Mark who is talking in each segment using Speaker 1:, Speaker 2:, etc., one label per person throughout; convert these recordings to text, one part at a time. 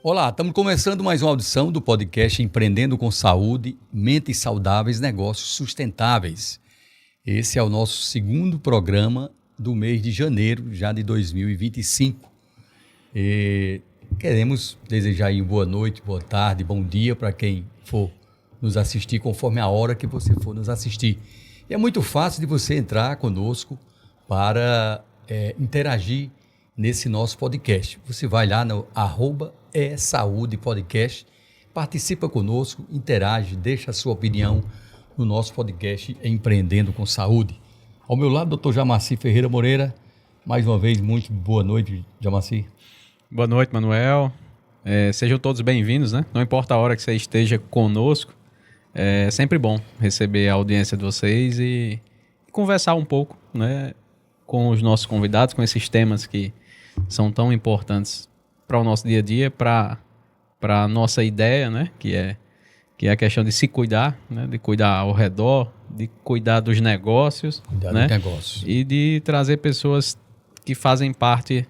Speaker 1: Olá, estamos começando mais uma audição do podcast Empreendendo com Saúde, Mentes Saudáveis, Negócios Sustentáveis. Esse é o nosso segundo programa do mês de janeiro, já de 2025. Queremos desejar aí boa noite, boa tarde, bom dia para quem for nos assistir, conforme a hora que você for nos assistir. E é muito fácil de você entrar conosco para interagir nesse nosso podcast. Você vai lá no @saúdepodcast, participa conosco, interage, deixa a sua opinião no nosso podcast Empreendendo com Saúde. Ao meu lado, Dr. Jamaci Ferreira Moreira. Mais uma vez, muito boa noite, Jamaci.
Speaker 2: Boa noite, Manuel. Sejam todos bem-vindos, né? Não importa a hora que você esteja conosco, é sempre bom receber a audiência de vocês e conversar um pouco, né, com os nossos convidados, com esses temas que são tão importantes para o nosso dia a dia, para a nossa ideia, né, que é a questão de se cuidar, né, de cuidar ao redor, de cuidar dos negócios, né, e de trazer pessoas que fazem parte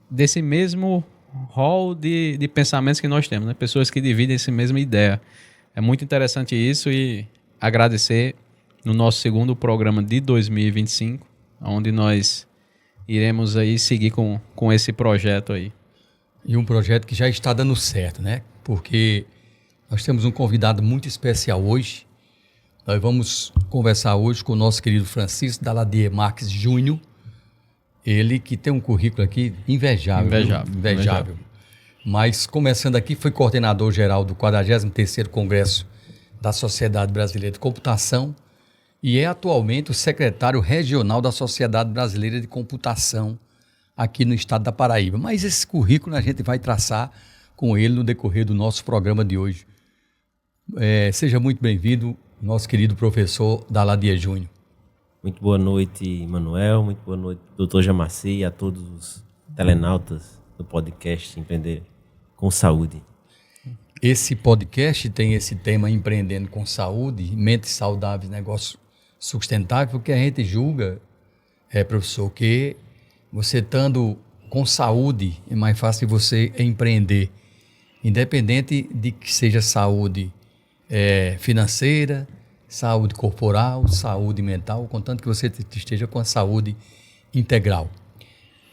Speaker 2: desse mesmo rol de pensamentos que nós temos, né, pessoas que dividem essa mesma ideia. É muito interessante isso e agradecer no nosso segundo programa de 2025, onde nós iremos aí seguir com esse projeto aí.
Speaker 1: E um projeto que já está dando certo, né? Porque nós temos um convidado muito especial hoje. Nós vamos conversar hoje com o nosso querido Francisco Daladier Marques Júnior. Ele que tem um currículo aqui invejável. Mas começando aqui, foi coordenador geral do 43º Congresso da Sociedade Brasileira de Computação e é atualmente o secretário regional da Sociedade Brasileira de Computação aqui no estado da Paraíba. Mas esse currículo a gente vai traçar com ele no decorrer do nosso programa de hoje. Seja muito bem-vindo, nosso querido professor Daladier Júnior.
Speaker 3: Muito boa noite, Manuel. Muito boa noite, doutor Jamaci, e a todos os telenautas do podcast Empreender com Saúde.
Speaker 1: Esse podcast tem esse tema Empreendendo com Saúde, Mentes Saudáveis, Negócios Sustentáveis, porque a gente julga, professor, que você estando com saúde é mais fácil você empreender, independente de que seja saúde financeira, saúde corporal, saúde mental, contanto que você esteja com a saúde integral.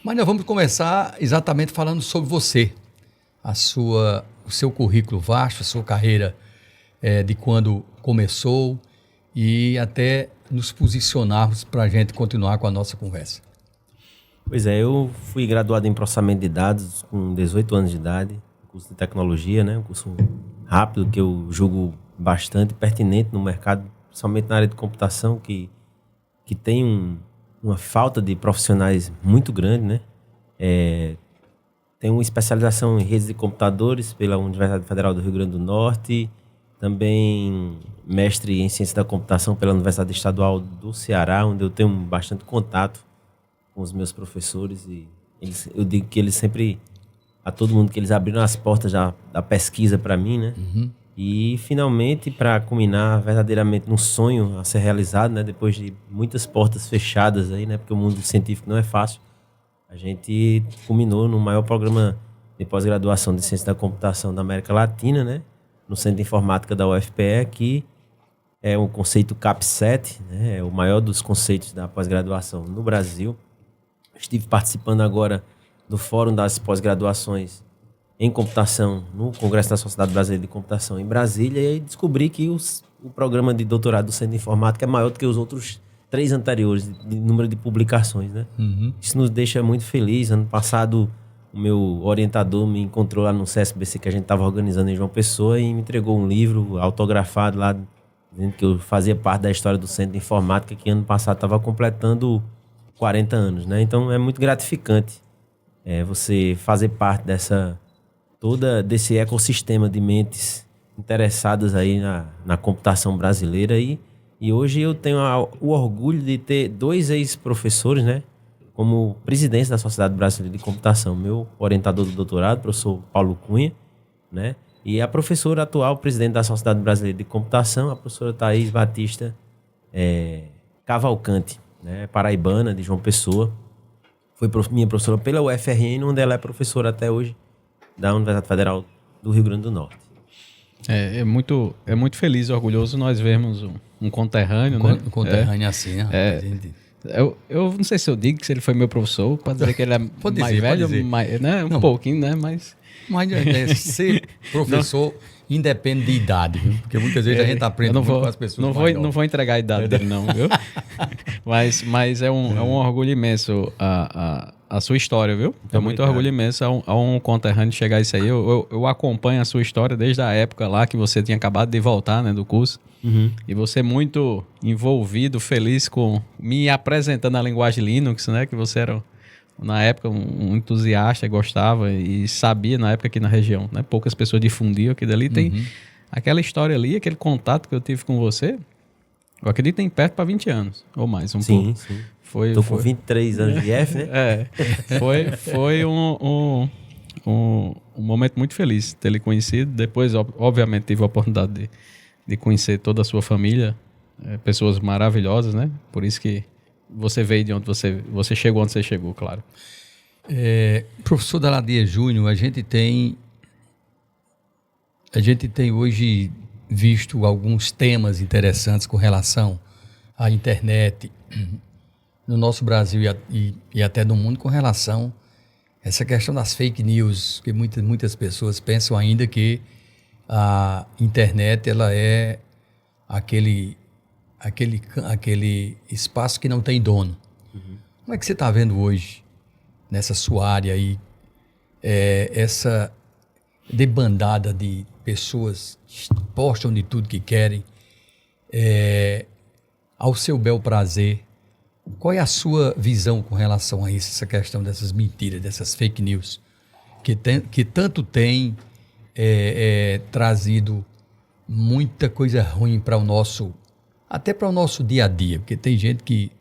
Speaker 1: Mas nós vamos começar exatamente falando sobre você, o seu currículo vasto, a sua carreira de quando começou e até nos posicionarmos para a gente continuar com a nossa conversa.
Speaker 3: Pois é, eu fui graduado em processamento de dados com 18 anos de idade, curso de tecnologia, né? Um curso rápido que eu julgo bastante pertinente no mercado, principalmente na área de computação, que tem uma falta de profissionais muito grande, né? Tenho uma especialização em redes de computadores pela Universidade Federal do Rio Grande do Norte, também mestre em ciência da computação pela Universidade Estadual do Ceará, onde eu tenho bastante contato com os meus professores e eu digo que eles sempre, a todo mundo, que eles abriram as portas da pesquisa para mim, né? Uhum. E finalmente, para culminar verdadeiramente num sonho a ser realizado, né? Depois de muitas portas fechadas aí, né? Porque o mundo científico não é fácil. A gente culminou no maior programa de pós-graduação de ciência da computação da América Latina, né? No Centro de Informática da UFPE, que é o conceito CAP7, né? É o maior dos conceitos da pós-graduação no Brasil. Estive participando agora do Fórum das Pós-Graduações em Computação no Congresso da Sociedade Brasileira de Computação em Brasília, e aí descobri que o programa de doutorado do Centro de Informática é maior do que os outros 3 anteriores de número de publicações, né? Uhum. Isso nos deixa muito felizes. Ano passado, o meu orientador me encontrou lá no CSBC que a gente estava organizando em João Pessoa e me entregou um livro autografado lá, dizendo que eu fazia parte da história do Centro de Informática, que ano passado estava completando 40 anos, né? Então é muito gratificante você fazer parte desse ecossistema de mentes interessadas aí na computação brasileira e hoje eu tenho o orgulho de ter 2 ex-professores, né, como presidente da Sociedade Brasileira de Computação. Meu orientador do doutorado, professor Paulo Cunha, né, e a professora atual, presidente da Sociedade Brasileira de Computação, a professora Thaís Batista Cavalcante, né, paraibana, de João Pessoa. Foi minha professora pela UFRN, onde ela é professora até hoje da Universidade Federal do Rio Grande do Norte.
Speaker 2: É muito feliz e orgulhoso nós vermos um conterrâneo, né?
Speaker 1: Um conterrâneo assim, né?
Speaker 2: Eu não sei se eu digo que se ele foi meu professor, pode dizer que ele é mais velho, né? Pouquinho, né? Mas
Speaker 1: ser professor independe de idade, viu? Porque muitas vezes a gente aprende com as pessoas
Speaker 2: não vou entregar a idade dele, não, viu? mas é um orgulho imenso a sua história, viu? É muito orgulho imenso a um conterrâneo chegar a isso aí. Eu acompanho a sua história desde a época lá que você tinha acabado de voltar, né, do curso.
Speaker 3: Uhum.
Speaker 2: E você muito envolvido, feliz com me apresentando a linguagem Linux, né? Que você era, na época, um entusiasta, gostava e sabia na época aqui na região, né? Poucas pessoas difundiam aquilo ali. Tem aquela história ali, aquele contato que eu tive com você, eu acredito que tem perto para 20 anos, ou mais, um pouco.
Speaker 3: Sim.
Speaker 2: Tô
Speaker 3: com 23 anos de F, né?
Speaker 2: Foi um momento muito feliz ter lhe conhecido. Depois, obviamente, tive a oportunidade de conhecer toda a sua família, pessoas maravilhosas, né? Por isso que você veio de onde você chegou onde você chegou, claro.
Speaker 1: Professor Daladier Júnior, a gente tem hoje visto alguns temas interessantes com relação à internet no nosso Brasil e até no mundo, com relação a essa questão das fake news, que muitas pessoas pensam ainda que a internet ela é aquele espaço que não tem dono. Como é que você está vendo hoje, nessa sua área aí, essa debandada de pessoas que postam de tudo que querem, ao seu bel prazer? Qual é a sua visão com relação a isso, essa questão dessas mentiras, dessas fake news, que tanto tem trazido muita coisa ruim para até para o nosso dia a dia, porque tem gente que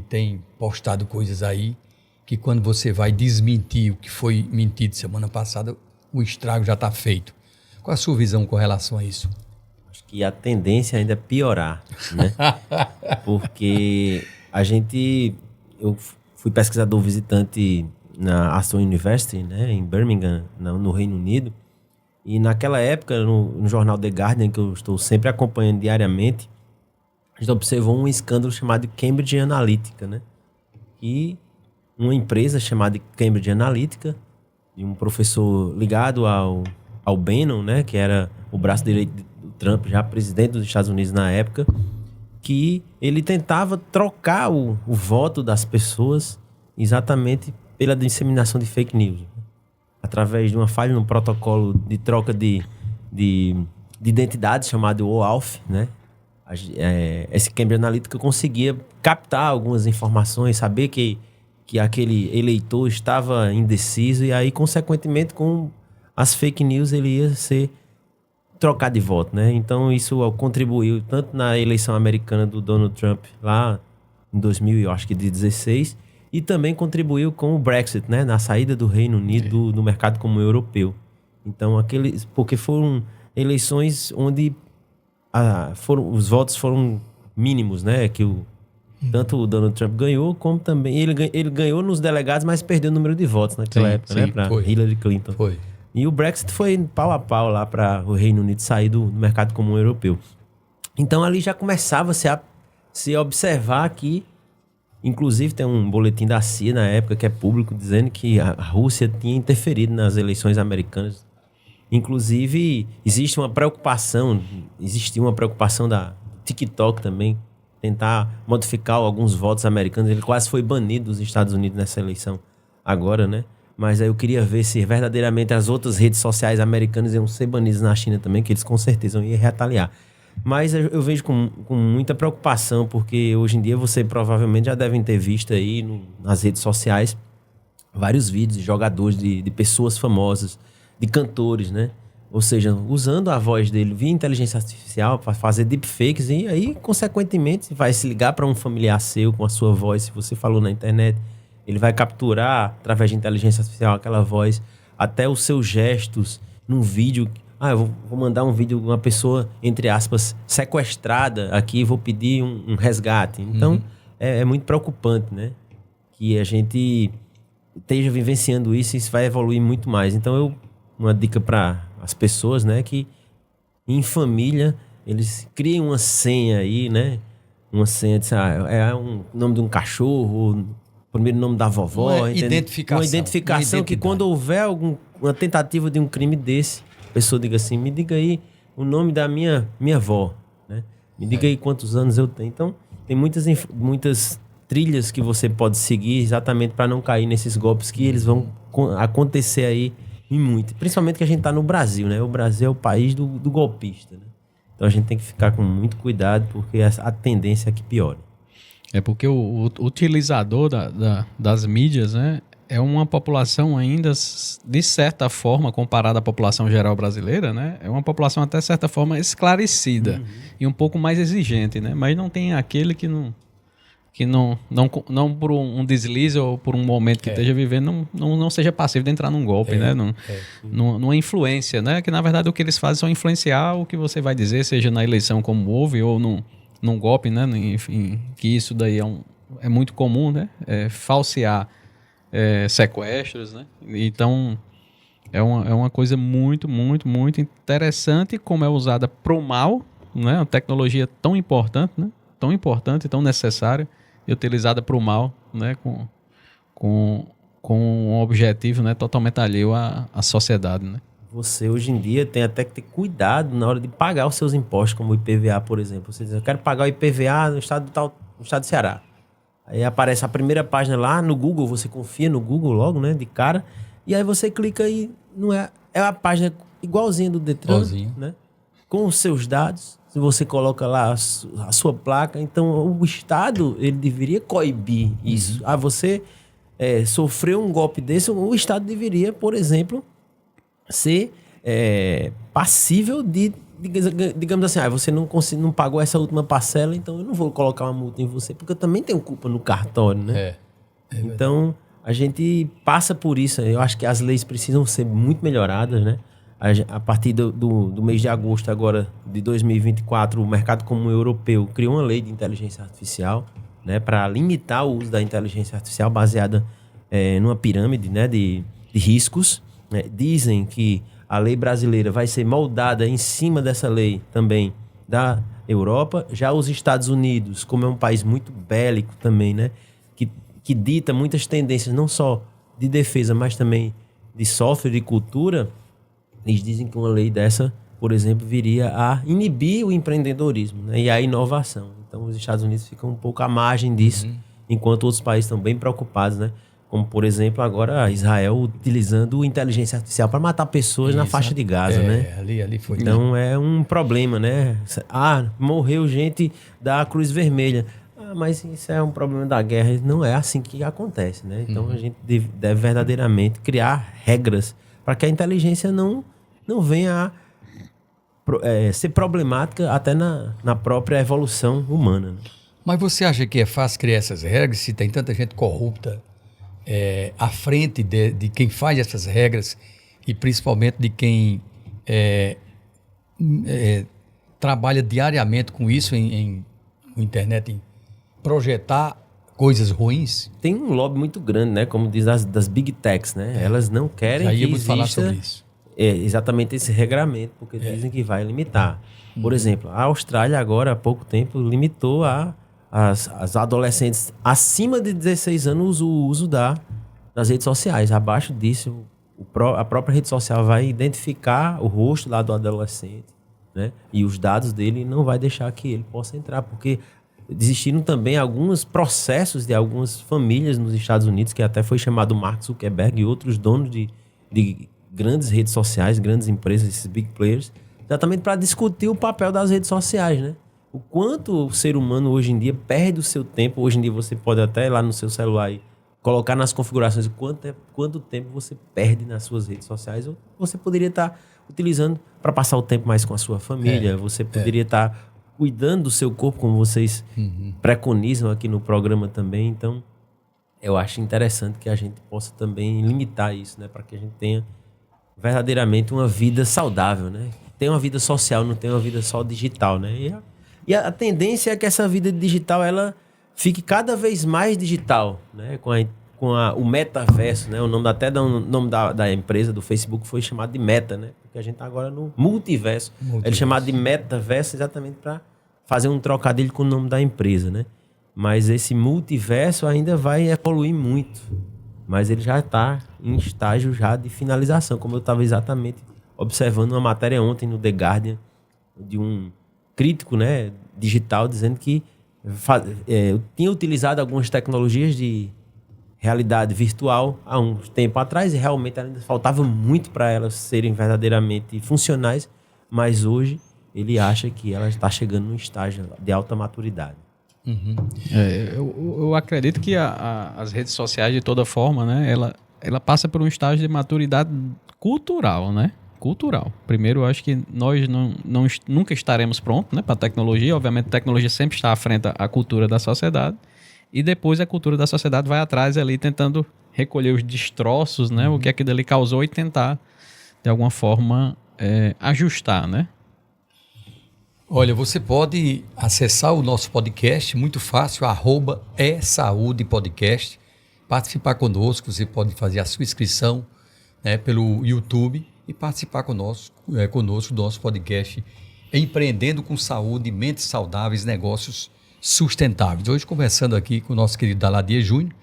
Speaker 1: tem postado coisas aí que quando você vai desmentir o que foi mentido semana passada, o estrago já está feito. Qual a sua visão com relação a isso?
Speaker 3: Acho que a tendência ainda é piorar, né? Porque eu fui pesquisador visitante na Aston University, né, em Birmingham, no Reino Unido, e naquela época, no jornal The Guardian, que eu estou sempre acompanhando diariamente, a gente observou um escândalo chamado Cambridge Analytica, né? E uma empresa chamada Cambridge Analytica, de um professor ligado ao Bannon, né, que era o braço direito do Trump, já presidente dos Estados Unidos na época, que ele tentava trocar o voto das pessoas exatamente pela disseminação de fake news, através de uma falha no protocolo de troca de identidade chamado OAuth, né? Esse Cambridge Analytica conseguia captar algumas informações, saber que aquele eleitor estava indeciso e aí, consequentemente, com as fake news ele ia ser trocado de voto, né? Então isso contribuiu tanto na eleição americana do Donald Trump lá em 2016 e também contribuiu com o Brexit, né? Na saída do Reino Unido do mercado comum europeu. Então porque foram eleições onde os votos foram mínimos, né? Que tanto o Donald Trump ganhou, como também ele ganhou nos delegados, mas perdeu o número de votos naquela época, né? Para Hillary Clinton.
Speaker 1: Foi.
Speaker 3: E o Brexit foi pau a pau lá para o Reino Unido sair do mercado comum europeu. Então ali já começava a se observar que, inclusive tem um boletim da CIA na época que é público dizendo que a Rússia tinha interferido nas eleições americanas. Inclusive existia uma preocupação da TikTok também, tentar modificar alguns votos americanos. Ele quase foi banido dos Estados Unidos nessa eleição agora, né? Mas aí eu queria ver se verdadeiramente as outras redes sociais americanas iam ser banidas na China também, que eles com certeza iam retaliar. Mas eu vejo com muita preocupação, porque hoje em dia você provavelmente já devem ter visto aí nas redes sociais vários vídeos de jogadores, de pessoas famosas, de cantores, né? Ou seja, usando a voz dele via inteligência artificial para fazer deepfakes e aí, consequentemente, vai se ligar para um familiar seu com a sua voz, se você falou na internet. Ele vai capturar, através de inteligência artificial, aquela voz, até os seus gestos num vídeo. Eu vou mandar um vídeo de uma pessoa, entre aspas, sequestrada aqui e vou pedir um resgate. Então, é muito preocupante, né? Que a gente esteja vivenciando isso e isso vai evoluir muito mais. Então, uma dica para as pessoas, né? Que em família eles criem uma senha aí, né? Uma senha de é um nome de um cachorro, o primeiro nome da vovó.
Speaker 1: Uma identificação.
Speaker 3: Uma identificação que quando houver uma tentativa de um crime desse, a pessoa diga assim, me diga aí o nome da minha avó, né? Me diga aí quantos anos eu tenho. Então, tem muitas trilhas que você pode seguir exatamente para não cair nesses golpes que eles vão acontecer aí e muito. Principalmente que a gente está no Brasil, né? O Brasil é o país do golpista, né? Então a gente tem que ficar com muito cuidado porque a tendência é que piore.
Speaker 2: É porque o utilizador das mídias, né, é uma população ainda, de certa forma, comparada à população geral brasileira, né, é uma população até certa forma esclarecida e um pouco mais exigente, né, mas não tem aquele que não por um deslize ou por um momento que esteja vivendo, não seja passivo de entrar num golpe, né? Numa influência, né? Que na verdade o que eles fazem é só influenciar o que você vai dizer, seja na eleição como houve ou num golpe, né? Enfim, que isso daí é muito comum, né? Falsear sequestros, né? Então é uma coisa muito, muito, muito interessante como é usada pro mal, né? Uma tecnologia tão importante, né? Tão importante, tão necessária e utilizada para o mal, né, com um objetivo, né, totalmente alheio à sociedade, né?
Speaker 3: Você hoje em dia tem até que ter cuidado na hora de pagar os seus impostos, como o IPVA, por exemplo. Você diz, eu quero pagar o IPVA no estado do Ceará. Aí aparece a primeira página lá no Google, você confia no Google logo, né, de cara, e aí você clica e não é a página igualzinha do Detran, né, com os seus dados. Se você coloca lá a sua placa, então o Estado ele deveria coibir isso. Você sofreu um golpe desse, o Estado deveria, por exemplo, ser passível de, digamos assim, você não pagou essa última parcela, então eu não vou colocar uma multa em você, porque eu também tenho culpa no cartório, né? Então, a gente passa por isso. Eu acho que as leis precisam ser muito melhoradas, né? A partir do mês de agosto agora de 2024, o Mercado Comum Europeu criou uma lei de inteligência artificial, né, para limitar o uso da inteligência artificial baseada numa pirâmide, né, de riscos. Né? Dizem que a lei brasileira vai ser moldada em cima dessa lei também da Europa. Já os Estados Unidos, como é um país muito bélico também, né, que dita muitas tendências não só de defesa, mas também de software e cultura. Eles dizem que uma lei dessa, por exemplo, viria a inibir o empreendedorismo, né, e a inovação. Então, os Estados Unidos ficam um pouco à margem disso, enquanto outros países estão bem preocupados, né? Como, por exemplo, agora Israel utilizando inteligência artificial para matar pessoas na faixa de Gaza, né?
Speaker 1: Ali foi.
Speaker 3: Então, é um problema, né? Morreu gente da Cruz Vermelha. Mas isso é um problema da guerra. Não é assim que acontece, né? Então, a gente deve verdadeiramente criar regras para que a inteligência não venha a ser problemática até na própria evolução humana. Né?
Speaker 1: Mas você acha que é fácil criar essas regras se tem tanta gente corrupta à frente de quem faz essas regras e principalmente de quem trabalha diariamente com isso em internet, em projetar coisas ruins?
Speaker 3: Tem um lobby muito grande, né? Como diz das Big Techs, né? Elas não querem que exista
Speaker 1: falar sobre isso.
Speaker 3: Exatamente esse regramento, porque dizem que vai limitar. Por exemplo, a Austrália agora, há pouco tempo, limitou as adolescentes acima de 16 anos o uso das redes sociais. Abaixo disso, a própria rede social vai identificar o rosto lá do adolescente, né? E os dados dele não vai deixar que ele possa entrar, porque existiram também alguns processos de algumas famílias nos Estados Unidos, que até foi chamado Mark Zuckerberg e outros donos de grandes redes sociais, grandes empresas, esses big players, exatamente para discutir o papel das redes sociais, né? O quanto o ser humano hoje em dia perde o seu tempo. Hoje em dia você pode até ir lá no seu celular e colocar nas configurações quanto tempo você perde nas suas redes sociais. Ou você poderia estar utilizando para passar o tempo mais com a sua família. Você poderia estar cuidando do seu corpo, como vocês preconizam aqui no programa também. Então, eu acho interessante que a gente possa também limitar isso, né? Para que a gente tenha verdadeiramente uma vida saudável, né? Tem uma vida social, não tem uma vida só digital, né? E a tendência é que essa vida digital, ela fique cada vez mais digital, né? Com o metaverso, né? O nome da empresa, do Facebook, foi chamado de Meta, né? Porque a gente está agora no multiverso. Ele é chamado de metaverso exatamente para fazer um trocadilho com o nome da empresa, né? Mas esse multiverso ainda vai evoluir muito. Mas ele já está em estágio já de finalização, como eu estava exatamente observando uma matéria ontem no The Guardian, de um crítico, né, digital, dizendo que tinha utilizado algumas tecnologias de realidade virtual há um tempo atrás e realmente ainda faltava muito para elas serem verdadeiramente funcionais, mas hoje ele acha que ela está chegando num estágio de alta maturidade.
Speaker 1: Uhum.
Speaker 2: Eu acredito que as redes sociais, de toda forma, né, ela passa por um estágio de maturidade cultural, né? Cultural. Primeiro, eu acho que nós nunca estaremos prontos, né, para a tecnologia. Obviamente, a tecnologia sempre está à frente da cultura da sociedade. E depois a cultura da sociedade vai atrás ali tentando recolher os destroços, né, o que aquilo ali causou e tentar, de alguma forma, ajustar, né?
Speaker 1: Olha, você pode acessar o nosso podcast, muito fácil, @saúdepodcast, participar conosco, você pode fazer a sua inscrição, né, pelo YouTube e participar conosco do nosso podcast Empreendendo com Saúde, Mentes Saudáveis, Negócios Sustentáveis. Hoje conversando aqui com o nosso querido Daladier Júnior,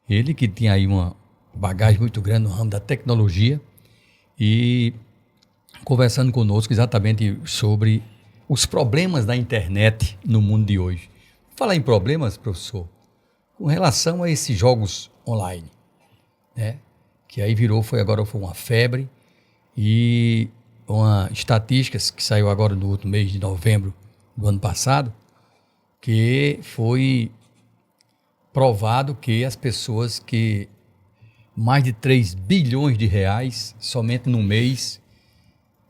Speaker 1: ele que tem aí uma bagagem muito grande no ramo da tecnologia e conversando conosco exatamente sobre os problemas da internet no mundo de hoje. Falar em problemas, professor, com relação a esses jogos online, né? Que aí foi uma febre e uma estatística que saiu agora no último mês de novembro do ano passado, que foi provado que as pessoas que mais de 3 bilhões de reais somente no mês,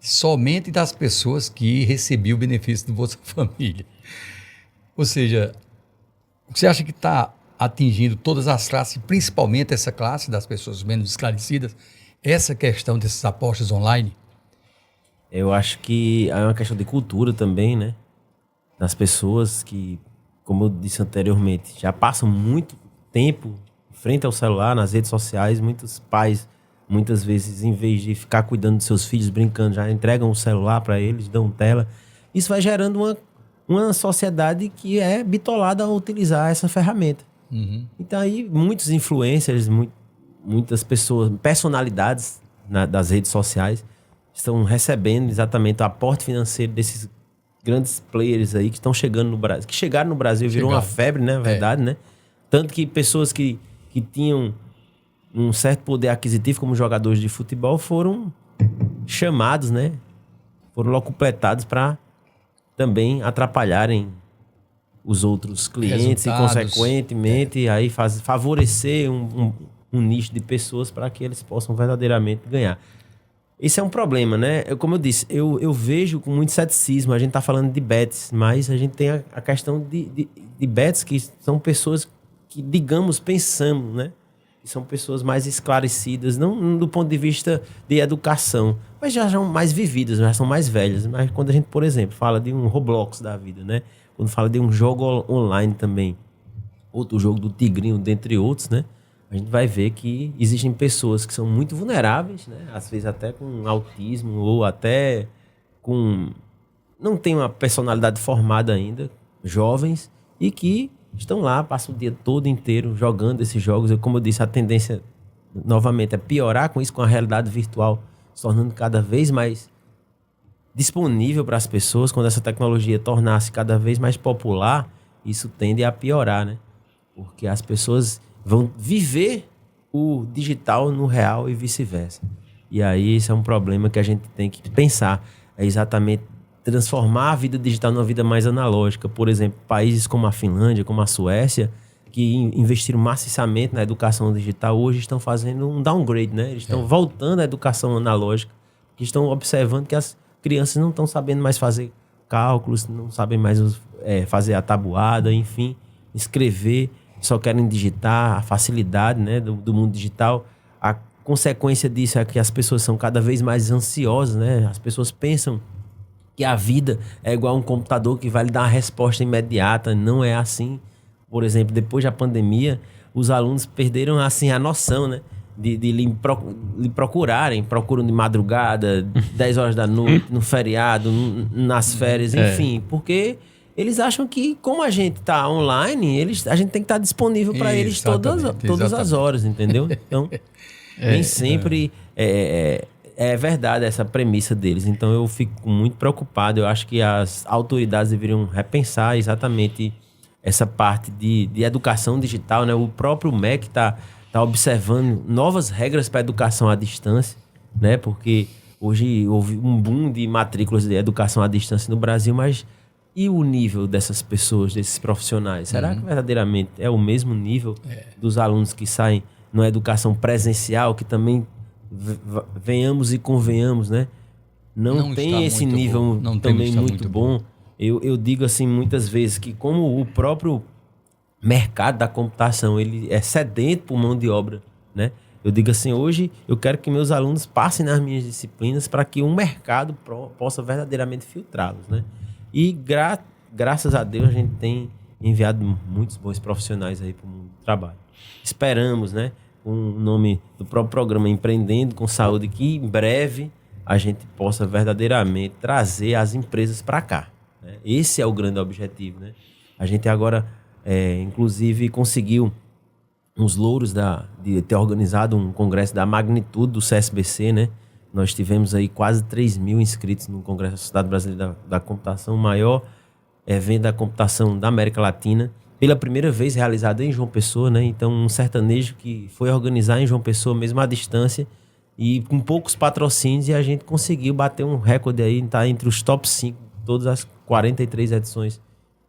Speaker 1: somente das pessoas que recebiam o benefício do Bolsa Família. Ou seja, você acha que está atingindo todas as classes, principalmente essa classe das pessoas menos esclarecidas, essa questão dessas apostas online?
Speaker 3: Eu acho que é uma questão de cultura também, né? Das pessoas que, como eu disse anteriormente, já passam muito tempo em frente ao celular, nas redes sociais. Muitos pais, muitas vezes, em vez de ficar cuidando dos seus filhos, brincando, já entregam o celular para eles, dão tela. Isso vai gerando uma sociedade que é bitolada a utilizar essa ferramenta. Uhum. Então aí muitos influencers, muitas pessoas, personalidades das redes sociais estão recebendo exatamente o aporte financeiro desses grandes players aí que estão chegando no Brasil, que chegaram no Brasil, virou uma febre, né, na verdade, né? Tanto que pessoas que tinham um certo poder aquisitivo como jogadores de futebol foram chamados, né? Foram locupletados para também atrapalharem os outros clientes e, consequentemente, aí favorecer um nicho de pessoas para que eles possam verdadeiramente ganhar. Esse é um problema, né? Como eu disse, eu vejo com muito ceticismo. A gente está falando de bets, mas a gente tem a questão de bets que são pessoas que, digamos, pensamos, né? Que são pessoas mais esclarecidas, não do ponto de vista de educação, mas já são mais vividas, já são mais velhas. Mas quando a gente, por exemplo, fala de um Roblox da vida, né? Quando fala de um jogo online também, outro jogo do Tigrinho, dentre outros, né? A gente vai ver que existem pessoas que são muito vulneráveis, né? Às vezes até com autismo ou até com... não tem uma personalidade formada ainda, jovens, e que estão lá, passam o dia todo inteiro jogando esses jogos. Como eu disse, a tendência, novamente, é piorar com isso, com a realidade virtual se tornando cada vez mais disponível para as pessoas. Quando essa tecnologia tornar-se cada vez mais popular, isso tende a piorar, né? Porque as pessoas vão viver o digital no real e vice-versa. E aí isso é um problema que a gente tem que pensar. É exatamente transformar a vida digital numa vida mais analógica. Por exemplo, países como a Finlândia, como a Suécia, que investiram maciçamente na educação digital, hoje estão fazendo um downgrade, né? Eles estão voltando à educação analógica, que estão observando que as crianças não estão sabendo mais fazer cálculos, não sabem mais fazer a tabuada, enfim, escrever, só querem digitar. A facilidade, né, do mundo digital. A consequência disso é que as pessoas são cada vez mais ansiosas, né? As pessoas pensam que a vida é igual a um computador que vai lhe dar uma resposta imediata. Não é assim. por exemplo, depois da pandemia, os alunos perderam assim, a noção, né? De lhe procurarem, procuram de madrugada, 10 horas da noite, no feriado, nas férias, enfim. Porque eles acham que, como a gente está online, a gente tem que estar disponível para eles todas as horas, entendeu? Então, nem sempre é verdade essa premissa deles. Então, eu fico muito preocupado. Eu acho que as autoridades deveriam repensar exatamente essa parte de educação digital, né? O próprio MEC está observando novas regras para a educação à distância, né? Porque hoje houve um boom de matrículas de educação à distância no Brasil, mas e o nível dessas pessoas, desses profissionais? Será que verdadeiramente é o mesmo nível dos alunos que saem na educação presencial, que também, venhamos e convenhamos, né? Não tem esse nível também muito bom. Eu digo assim muitas vezes que como o próprio mercado da computação ele é sedento por mão de obra, né? Eu digo assim, hoje eu quero que meus alunos passem nas minhas disciplinas para que o mercado possa verdadeiramente filtrá-los, né? E graças a Deus a gente tem enviado muitos bons profissionais aí para o mundo do trabalho. Esperamos, né? Com o nome do próprio programa Empreendendo com Saúde, que em breve a gente possa verdadeiramente trazer as empresas para cá, né? Esse é o grande objetivo, né? A gente agora, inclusive, conseguiu uns louros de ter organizado um congresso da magnitude do CSBC, né? Nós tivemos aí quase 3 mil inscritos no Congresso da Sociedade Brasileira da Computação, o maior evento da computação da América Latina, pela primeira vez realizado em João Pessoa, né? Então, um sertanejo que foi organizar em João Pessoa, mesmo à distância, e com poucos patrocínios, e a gente conseguiu bater um recorde aí, tá entre os top 5 de todas as 43 edições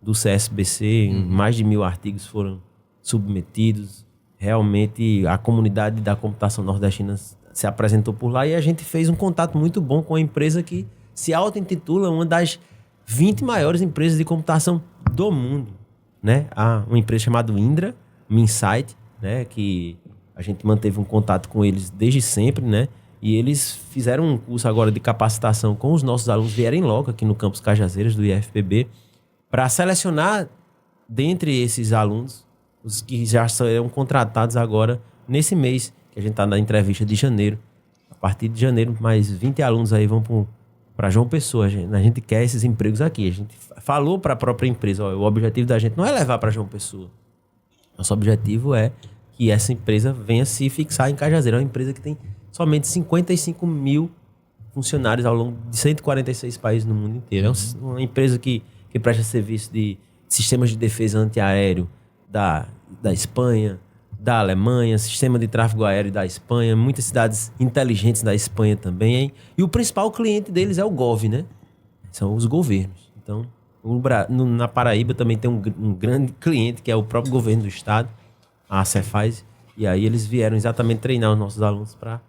Speaker 3: do CSBC, mais de 1.000 artigos foram submetidos. Realmente, a comunidade da computação nordestina se apresentou por lá e a gente fez um contato muito bom com a empresa que se auto-intitula uma das 20 maiores empresas de computação do mundo, né? Há uma empresa chamada Indra, Minsight, né? Que a gente manteve um contato com eles desde sempre, né? E eles fizeram um curso agora de capacitação com os nossos alunos, vierem logo aqui no campus Cajazeiras do IFPB, para selecionar dentre esses alunos os que já serão contratados agora nesse mês, que a gente está na entrevista de janeiro. A partir de janeiro, mais 20 alunos aí vão para João Pessoa. A gente quer esses empregos aqui. A gente falou para a própria empresa, ó, o objetivo da gente não é levar para João Pessoa. Nosso objetivo é que essa empresa venha se fixar em Cajazeiras. É uma empresa que tem somente 55 mil funcionários ao longo de 146 países no mundo inteiro. É uma empresa que presta serviço de sistemas de defesa antiaéreo da Espanha, da Alemanha, sistema de tráfego aéreo da Espanha, muitas cidades inteligentes da Espanha também, hein? E o principal cliente deles é o Gov, né? São os governos. Então, na Paraíba também tem um grande cliente, que é o próprio governo do estado, a Cefaz, e aí eles vieram exatamente treinar os nossos alunos para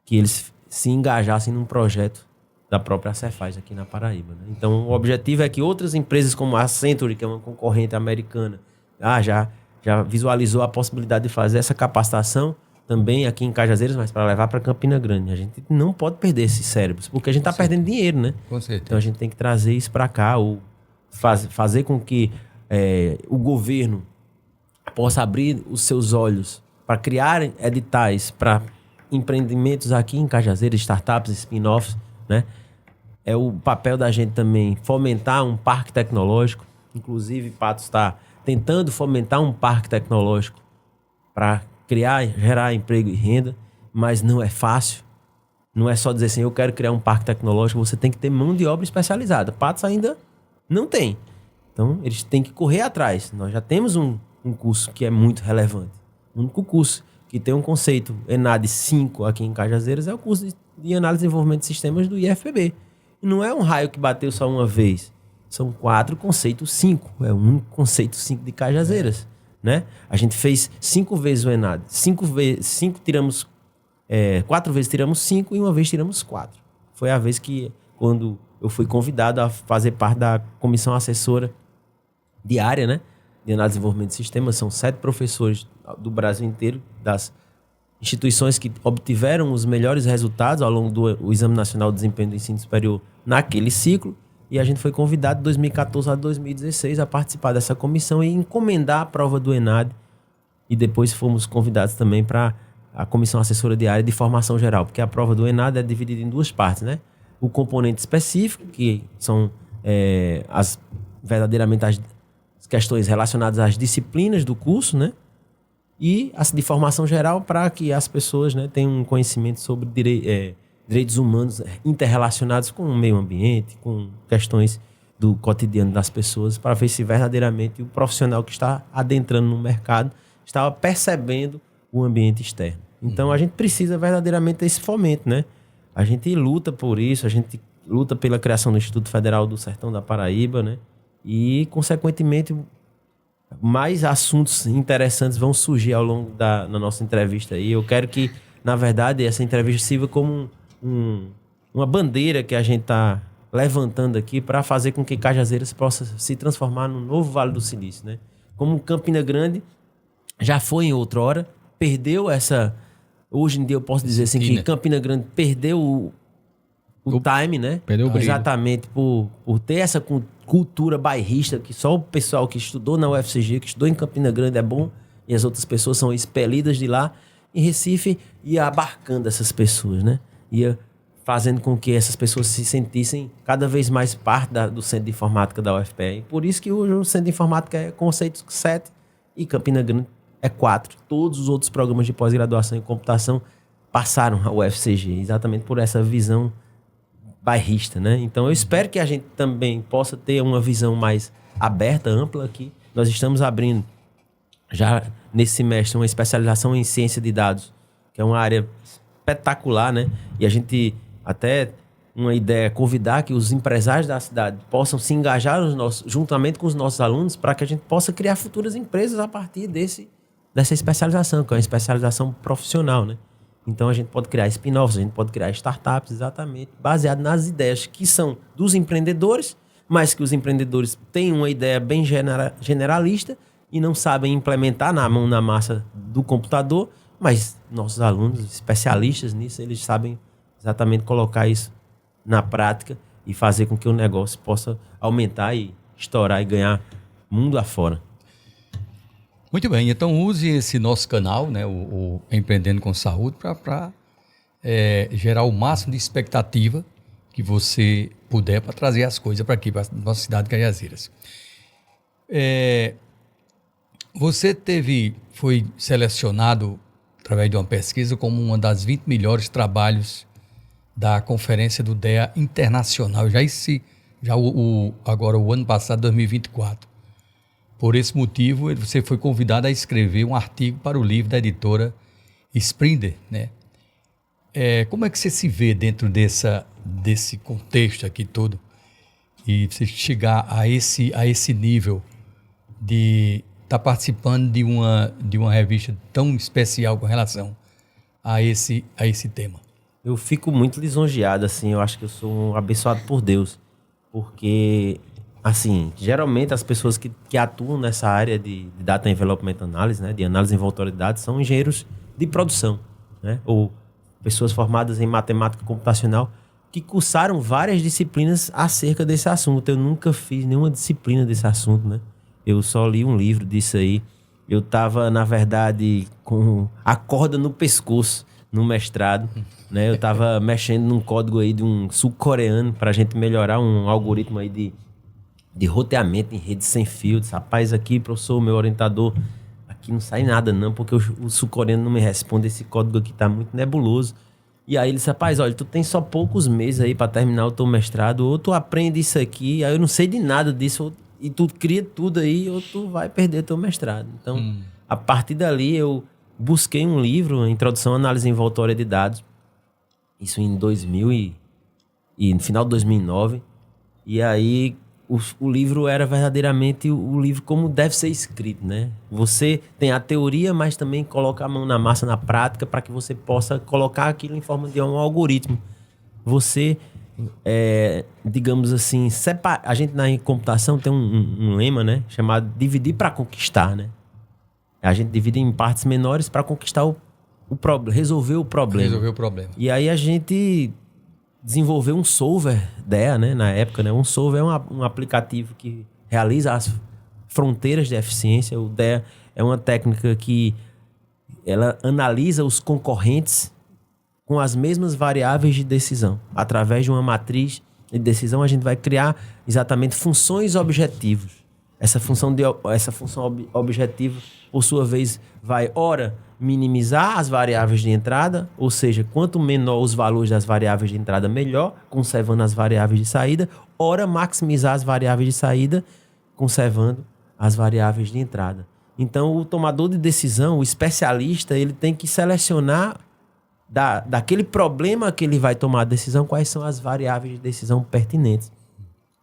Speaker 3: que eles se engajassem num projeto da própria Cefaz aqui na Paraíba, né? Então, o objetivo é que outras empresas como a Century, que é uma concorrente americana, já visualizou a possibilidade de fazer essa capacitação também aqui em Cajazeiras, mas para levar para Campina Grande. A gente não pode perder esses cérebros, porque a gente está perdendo dinheiro, né?
Speaker 1: Com certeza.
Speaker 3: Então a gente tem que trazer isso para cá, ou fazer com que o governo possa abrir os seus olhos para criar editais para empreendimentos aqui em Cajazeiras, startups, spin-offs, né? É o papel da gente também fomentar um parque tecnológico. Inclusive, Patos está tentando fomentar um parque tecnológico para gerar emprego e renda, mas não é fácil. Não é só dizer assim, eu quero criar um parque tecnológico, você tem que ter mão de obra especializada. Patos ainda não tem. Então, eles têm que correr atrás. Nós já temos um curso que é muito relevante. O único curso que tem um conceito ENAD 5 aqui em Cajazeiras é o curso de Análise e Desenvolvimento de Sistemas do IFPB. E não é um raio que bateu só uma vez. São 4 conceitos 5. É um conceito 5 de Cajazeiras, né? A gente fez 5 vezes o ENAD. 4 vezes tiramos 5 e uma vez tiramos 4. Foi a vez que, quando eu fui convidado a fazer parte da comissão assessora diária, né? De Análise e Desenvolvimento de Sistemas. São 7 professores do Brasil inteiro, das instituições que obtiveram os melhores resultados ao longo do Exame Nacional de Desempenho do Ensino Superior naquele ciclo. E a gente foi convidado de 2014 a 2016 a participar dessa comissão e encomendar a prova do ENAD. E depois fomos convidados também para a comissão assessora de área de formação geral, porque a prova do ENAD é dividida em duas partes, né? O componente específico, que são verdadeiramente as questões relacionadas às disciplinas do curso, né? E as de formação geral para que as pessoas, né, tenham um conhecimento sobre direitos humanos interrelacionados com o meio ambiente, com questões do cotidiano das pessoas, para ver se verdadeiramente o profissional que está adentrando no mercado estava percebendo o ambiente externo. Então, a gente precisa verdadeiramente desse fomento, né? A gente luta por isso, a gente luta pela criação do Instituto Federal do Sertão da Paraíba, né? E, consequentemente, mais assuntos interessantes vão surgir ao longo da nossa entrevista aí. Eu quero que, na verdade, essa entrevista sirva como uma bandeira que a gente está levantando aqui para fazer com que Cajazeiras possa se transformar no novo Vale do Silício, né? Como Campina Grande já foi em outrora, perdeu essa... Hoje em dia eu posso dizer assim que Campina Grande perdeu o time, né?
Speaker 2: Perdeu o brilho.
Speaker 3: Exatamente, por ter essa cultura bairrista, que só o pessoal que estudou na UFCG, que estudou em Campina Grande é bom, e as outras pessoas são expelidas de lá. Em Recife, ia abarcando essas pessoas, né? Ia fazendo com que essas pessoas se sentissem cada vez mais parte do Centro de Informática da UFPE. Por isso que hoje o Centro de Informática é conceito 7 e Campina Grande é 4. Todos os outros programas de pós-graduação em computação passaram ao UFCG, exatamente por essa visão bairrista, né? Então eu espero que a gente também possa ter uma visão mais aberta, ampla aqui. Nós estamos abrindo já nesse semestre uma especialização em ciência de dados, que é uma área espetacular, né? E a gente até uma ideia é convidar que os empresários da cidade possam se engajar juntamente com os nossos alunos para que a gente possa criar futuras empresas a partir dessa especialização, que é uma especialização profissional, né? Então a gente pode criar spin-offs, a gente pode criar startups exatamente baseado nas ideias que são dos empreendedores, mas que os empreendedores têm uma ideia bem generalista e não sabem implementar na mão na massa do computador, mas nossos alunos, especialistas nisso, eles sabem exatamente colocar isso na prática e fazer com que o negócio possa aumentar e estourar e ganhar mundo afora.
Speaker 1: Muito bem, então use esse nosso canal, né, o Empreendendo com Saúde, para gerar o máximo de expectativa que você puder para trazer as coisas para aqui, para a nossa cidade de Cajazeiras. Você foi selecionado através de uma pesquisa como uma das 20 melhores trabalhos da conferência do DEA Internacional, agora o ano passado, 2024. Por esse motivo, você foi convidado a escrever um artigo para o livro da editora Springer, né? Como é que você se vê dentro desse contexto aqui todo e você chegar a esse nível de estar participando de uma revista tão especial com relação a esse tema?
Speaker 3: Eu fico muito lisonjeado, assim, eu acho que eu sou um abençoado por Deus, porque... Assim, geralmente as pessoas que atuam nessa área de Data Envelopment Analysis, né, de análise envoltória de dados, são engenheiros de produção, né, ou pessoas formadas em matemática computacional que cursaram várias disciplinas acerca desse assunto. Eu nunca fiz nenhuma disciplina desse assunto, né? Eu só li um livro disso aí. Eu estava, na verdade, com a corda no pescoço no mestrado, né? Eu estava mexendo num código aí de um sul-coreano para a gente melhorar um algoritmo aí de roteamento em rede sem fio. Rapaz, aqui, professor, meu orientador, aqui não sai nada não, porque o sul-coreano não me responde, esse código aqui tá muito nebuloso. E aí ele disse, rapaz, olha, tu tem só poucos meses aí para terminar o teu mestrado, ou tu aprende isso aqui, aí eu não sei de nada disso, e tu cria tudo aí, ou tu vai perder teu mestrado. Então, a partir dali, eu busquei um livro, Introdução à Análise Envoltória de Dados, isso em 2000 e no final de 2009, e aí... O livro era verdadeiramente o livro como deve ser escrito, né? Você tem a teoria, mas também coloca a mão na massa na prática para que você possa colocar aquilo em forma de um algoritmo. Você, digamos assim, a gente na computação tem um lema, né? Chamado dividir para conquistar, né? A gente divide em partes menores para conquistar resolver o problema.
Speaker 1: Resolver o problema.
Speaker 3: E aí a gente desenvolver um solver DEA, né, na época, né? Um solver é um aplicativo que realiza as fronteiras de eficiência. O DEA é uma técnica que ela analisa os concorrentes com as mesmas variáveis de decisão. Através de uma matriz de decisão, a gente vai criar exatamente funções objetivos. Essa função objetiva, por sua vez, vai, ora, minimizar as variáveis de entrada, ou seja, quanto menor os valores das variáveis de entrada, melhor, conservando as variáveis de saída, ora, maximizar as variáveis de saída, conservando as variáveis de entrada. Então, o tomador de decisão, o especialista, ele tem que selecionar daquele problema que ele vai tomar a decisão, quais são as variáveis de decisão pertinentes.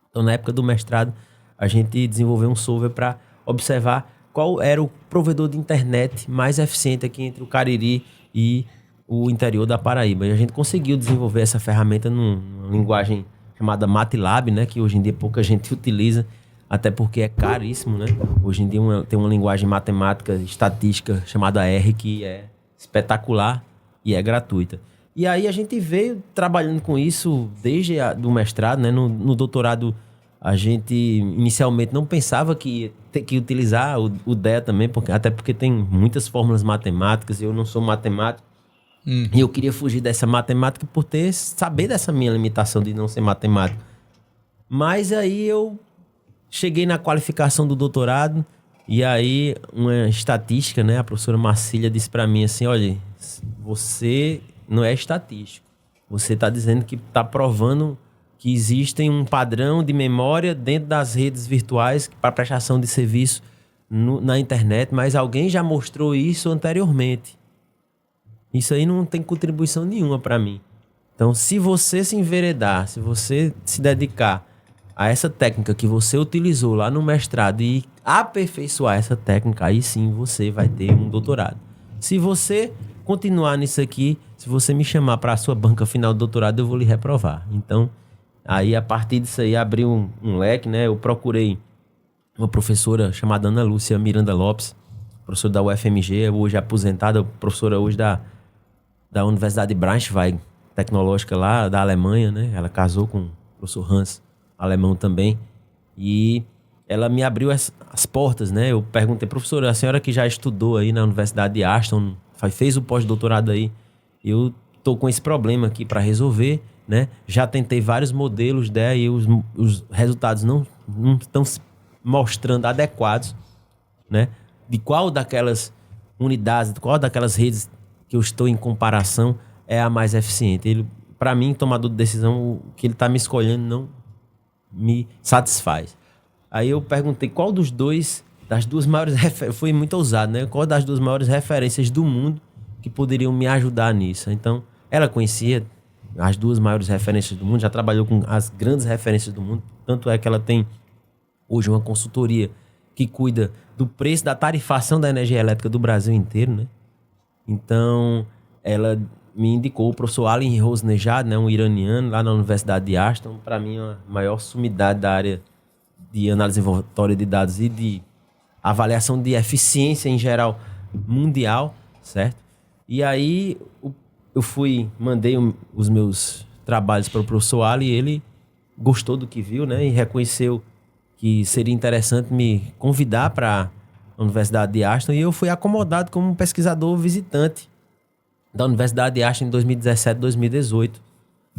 Speaker 3: Então, na época do mestrado, a gente desenvolveu um solver para observar qual era o provedor de internet mais eficiente aqui entre o Cariri e o interior da Paraíba. E a gente conseguiu desenvolver essa ferramenta numa linguagem chamada MATLAB, né, que hoje em dia pouca gente utiliza, até porque é caríssimo, né? Hoje em dia tem uma linguagem matemática, estatística chamada R, que é espetacular e é gratuita. E aí a gente veio trabalhando com isso desde do mestrado, né? No doutorado, a gente inicialmente não pensava que ia ter que utilizar o DEA também, até porque tem muitas fórmulas matemáticas, eu não sou matemático, e eu queria fugir dessa matemática por saber dessa minha limitação de não ser matemático. Mas aí eu cheguei na qualificação do doutorado, e aí uma estatística, né? A professora Marcília disse para mim assim, olha, você não é estatístico. Você está dizendo que está provando que existe um padrão de memória dentro das redes virtuais para prestação de serviço na internet, mas alguém já mostrou isso anteriormente. Isso aí não tem contribuição nenhuma para mim. Então, se você se enveredar, se você se dedicar a essa técnica que você utilizou lá no mestrado e aperfeiçoar essa técnica, aí sim você vai ter um doutorado. Se você continuar nisso aqui, se você me chamar para a sua banca final do doutorado, eu vou lhe reprovar. Então, aí a partir disso aí abriu um leque, né? Eu procurei uma professora chamada Ana Lúcia Miranda Lopes, professora da UFMG, hoje aposentada, professora hoje da Universidade de Braunschweig, tecnológica lá da Alemanha, né? Ela casou com o professor Hans, alemão também, e ela me abriu as portas, né? Eu perguntei, professora, a senhora que já estudou aí na Universidade de Aston, fez o pós-doutorado aí, eu tô com esse problema aqui para resolver, né? Já tentei vários modelos, né? E os resultados não estão se mostrando adequados, né? De qual daquelas unidades, de qual daquelas redes que eu estou em comparação é a mais eficiente. Para mim, tomador de decisão, o que ele está me escolhendo não me satisfaz. Aí eu perguntei qual das duas maiores referências, foi muito ousado, né? Qual das duas maiores referências do mundo que poderiam me ajudar nisso? Então, ela conhecia as duas maiores referências do mundo, já trabalhou com as grandes referências do mundo, tanto é que ela tem hoje uma consultoria que cuida do preço da tarifação da energia elétrica do Brasil inteiro, né? Então, ela me indicou o professor Ali Rosnejad, né, um iraniano, lá na Universidade de Aston, para mim, a maior sumidade da área de análise envoltória de dados e de avaliação de eficiência em geral mundial, certo? E aí, eu mandei os meus trabalhos para o professor Ali, e ele gostou do que viu, né, e reconheceu que seria interessante me convidar para a Universidade de Aston, e eu fui acomodado como pesquisador visitante da Universidade de Aston em 2017, 2018,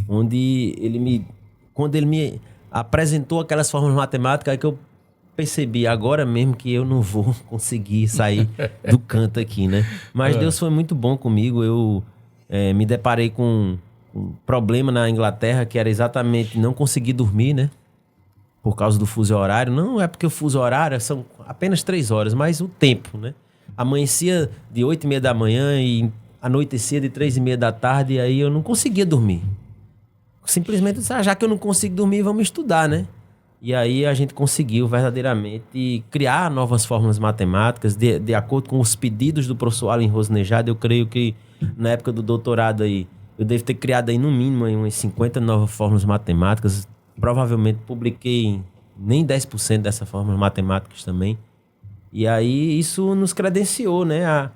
Speaker 3: onde quando ele me apresentou aquelas fórmulas matemáticas, aí que eu percebi agora mesmo que eu não vou conseguir sair do canto aqui, né? Mas Deus foi muito bom comigo. Eu me deparei com um problema na Inglaterra, que era exatamente não conseguir dormir, né? Por causa do fuso horário. Não é porque o fuso horário são apenas 3 horas, mas o tempo, né? Amanhecia de 8h30 da manhã e anoitecia de 3h30 da tarde, e aí eu não conseguia dormir. Simplesmente, já que eu não consigo dormir, vamos estudar, né? E aí a gente conseguiu verdadeiramente criar novas fórmulas matemáticas de acordo com os pedidos do professor Alan Rosnejad. Eu creio que na época do doutorado aí, eu devo ter criado aí no mínimo aí umas 50 novas fórmulas matemáticas. Provavelmente publiquei nem 10% dessas fórmulas matemáticas também. E aí isso nos credenciou, né, a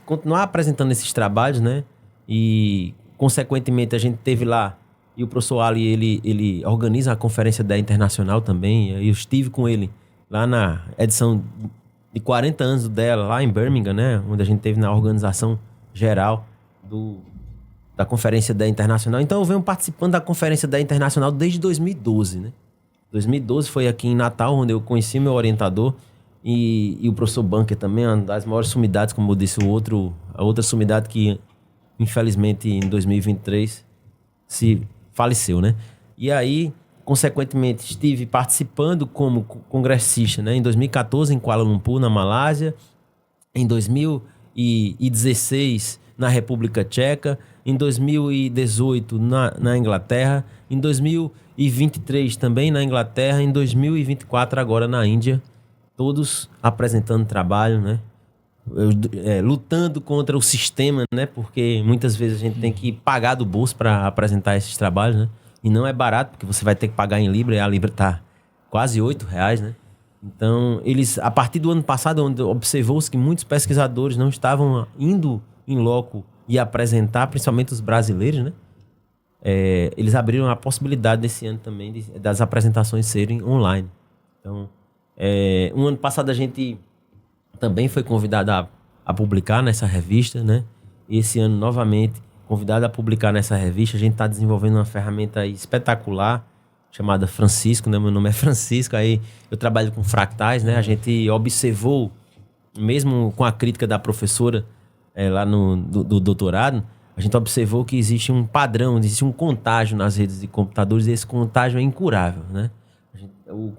Speaker 3: continuar apresentando esses trabalhos, né? E consequentemente, a gente teve lá, e o professor Ali, ele organiza a Conferência DEA Internacional também, e eu estive com ele lá na edição de 40 anos dela, lá em Birmingham, né? Onde a gente teve na organização geral da Conferência DEA Internacional. Então, eu venho participando da Conferência DEA Internacional desde 2012, né? 2012 foi aqui em Natal, onde eu conheci meu orientador e o professor Bunker também, uma das maiores sumidades, como eu disse, a outra sumidade que, infelizmente, em 2023 se faleceu, né? E aí, consequentemente, estive participando como congressista, né? Em 2014, em Kuala Lumpur, na Malásia. Em 2016, na República Tcheca. Em 2018, na Inglaterra. Em 2023, também na Inglaterra. Em 2024, agora na Índia. Todos apresentando trabalho, né? Lutando contra o sistema, né? Porque muitas vezes a gente tem que pagar do bolso para apresentar esses trabalhos, né? E não é barato, porque você vai ter que pagar em Libra, e a Libra tá quase R$8, né? Então, eles, a partir do ano passado, onde observou-se que muitos pesquisadores não estavam indo em loco e apresentar, principalmente os brasileiros, né? Eles abriram a possibilidade desse ano também das apresentações serem online. Então, um ano passado a gente também foi convidado a publicar nessa revista, né? E esse ano, novamente, convidado a publicar nessa revista. A gente está desenvolvendo uma ferramenta espetacular, chamada Francisco, né? Meu nome é Francisco, aí eu trabalho com fractais, né? A gente observou, mesmo com a crítica da professora lá do doutorado, a gente observou que existe um padrão, existe um contágio nas redes de computadores, e esse contágio é incurável, né?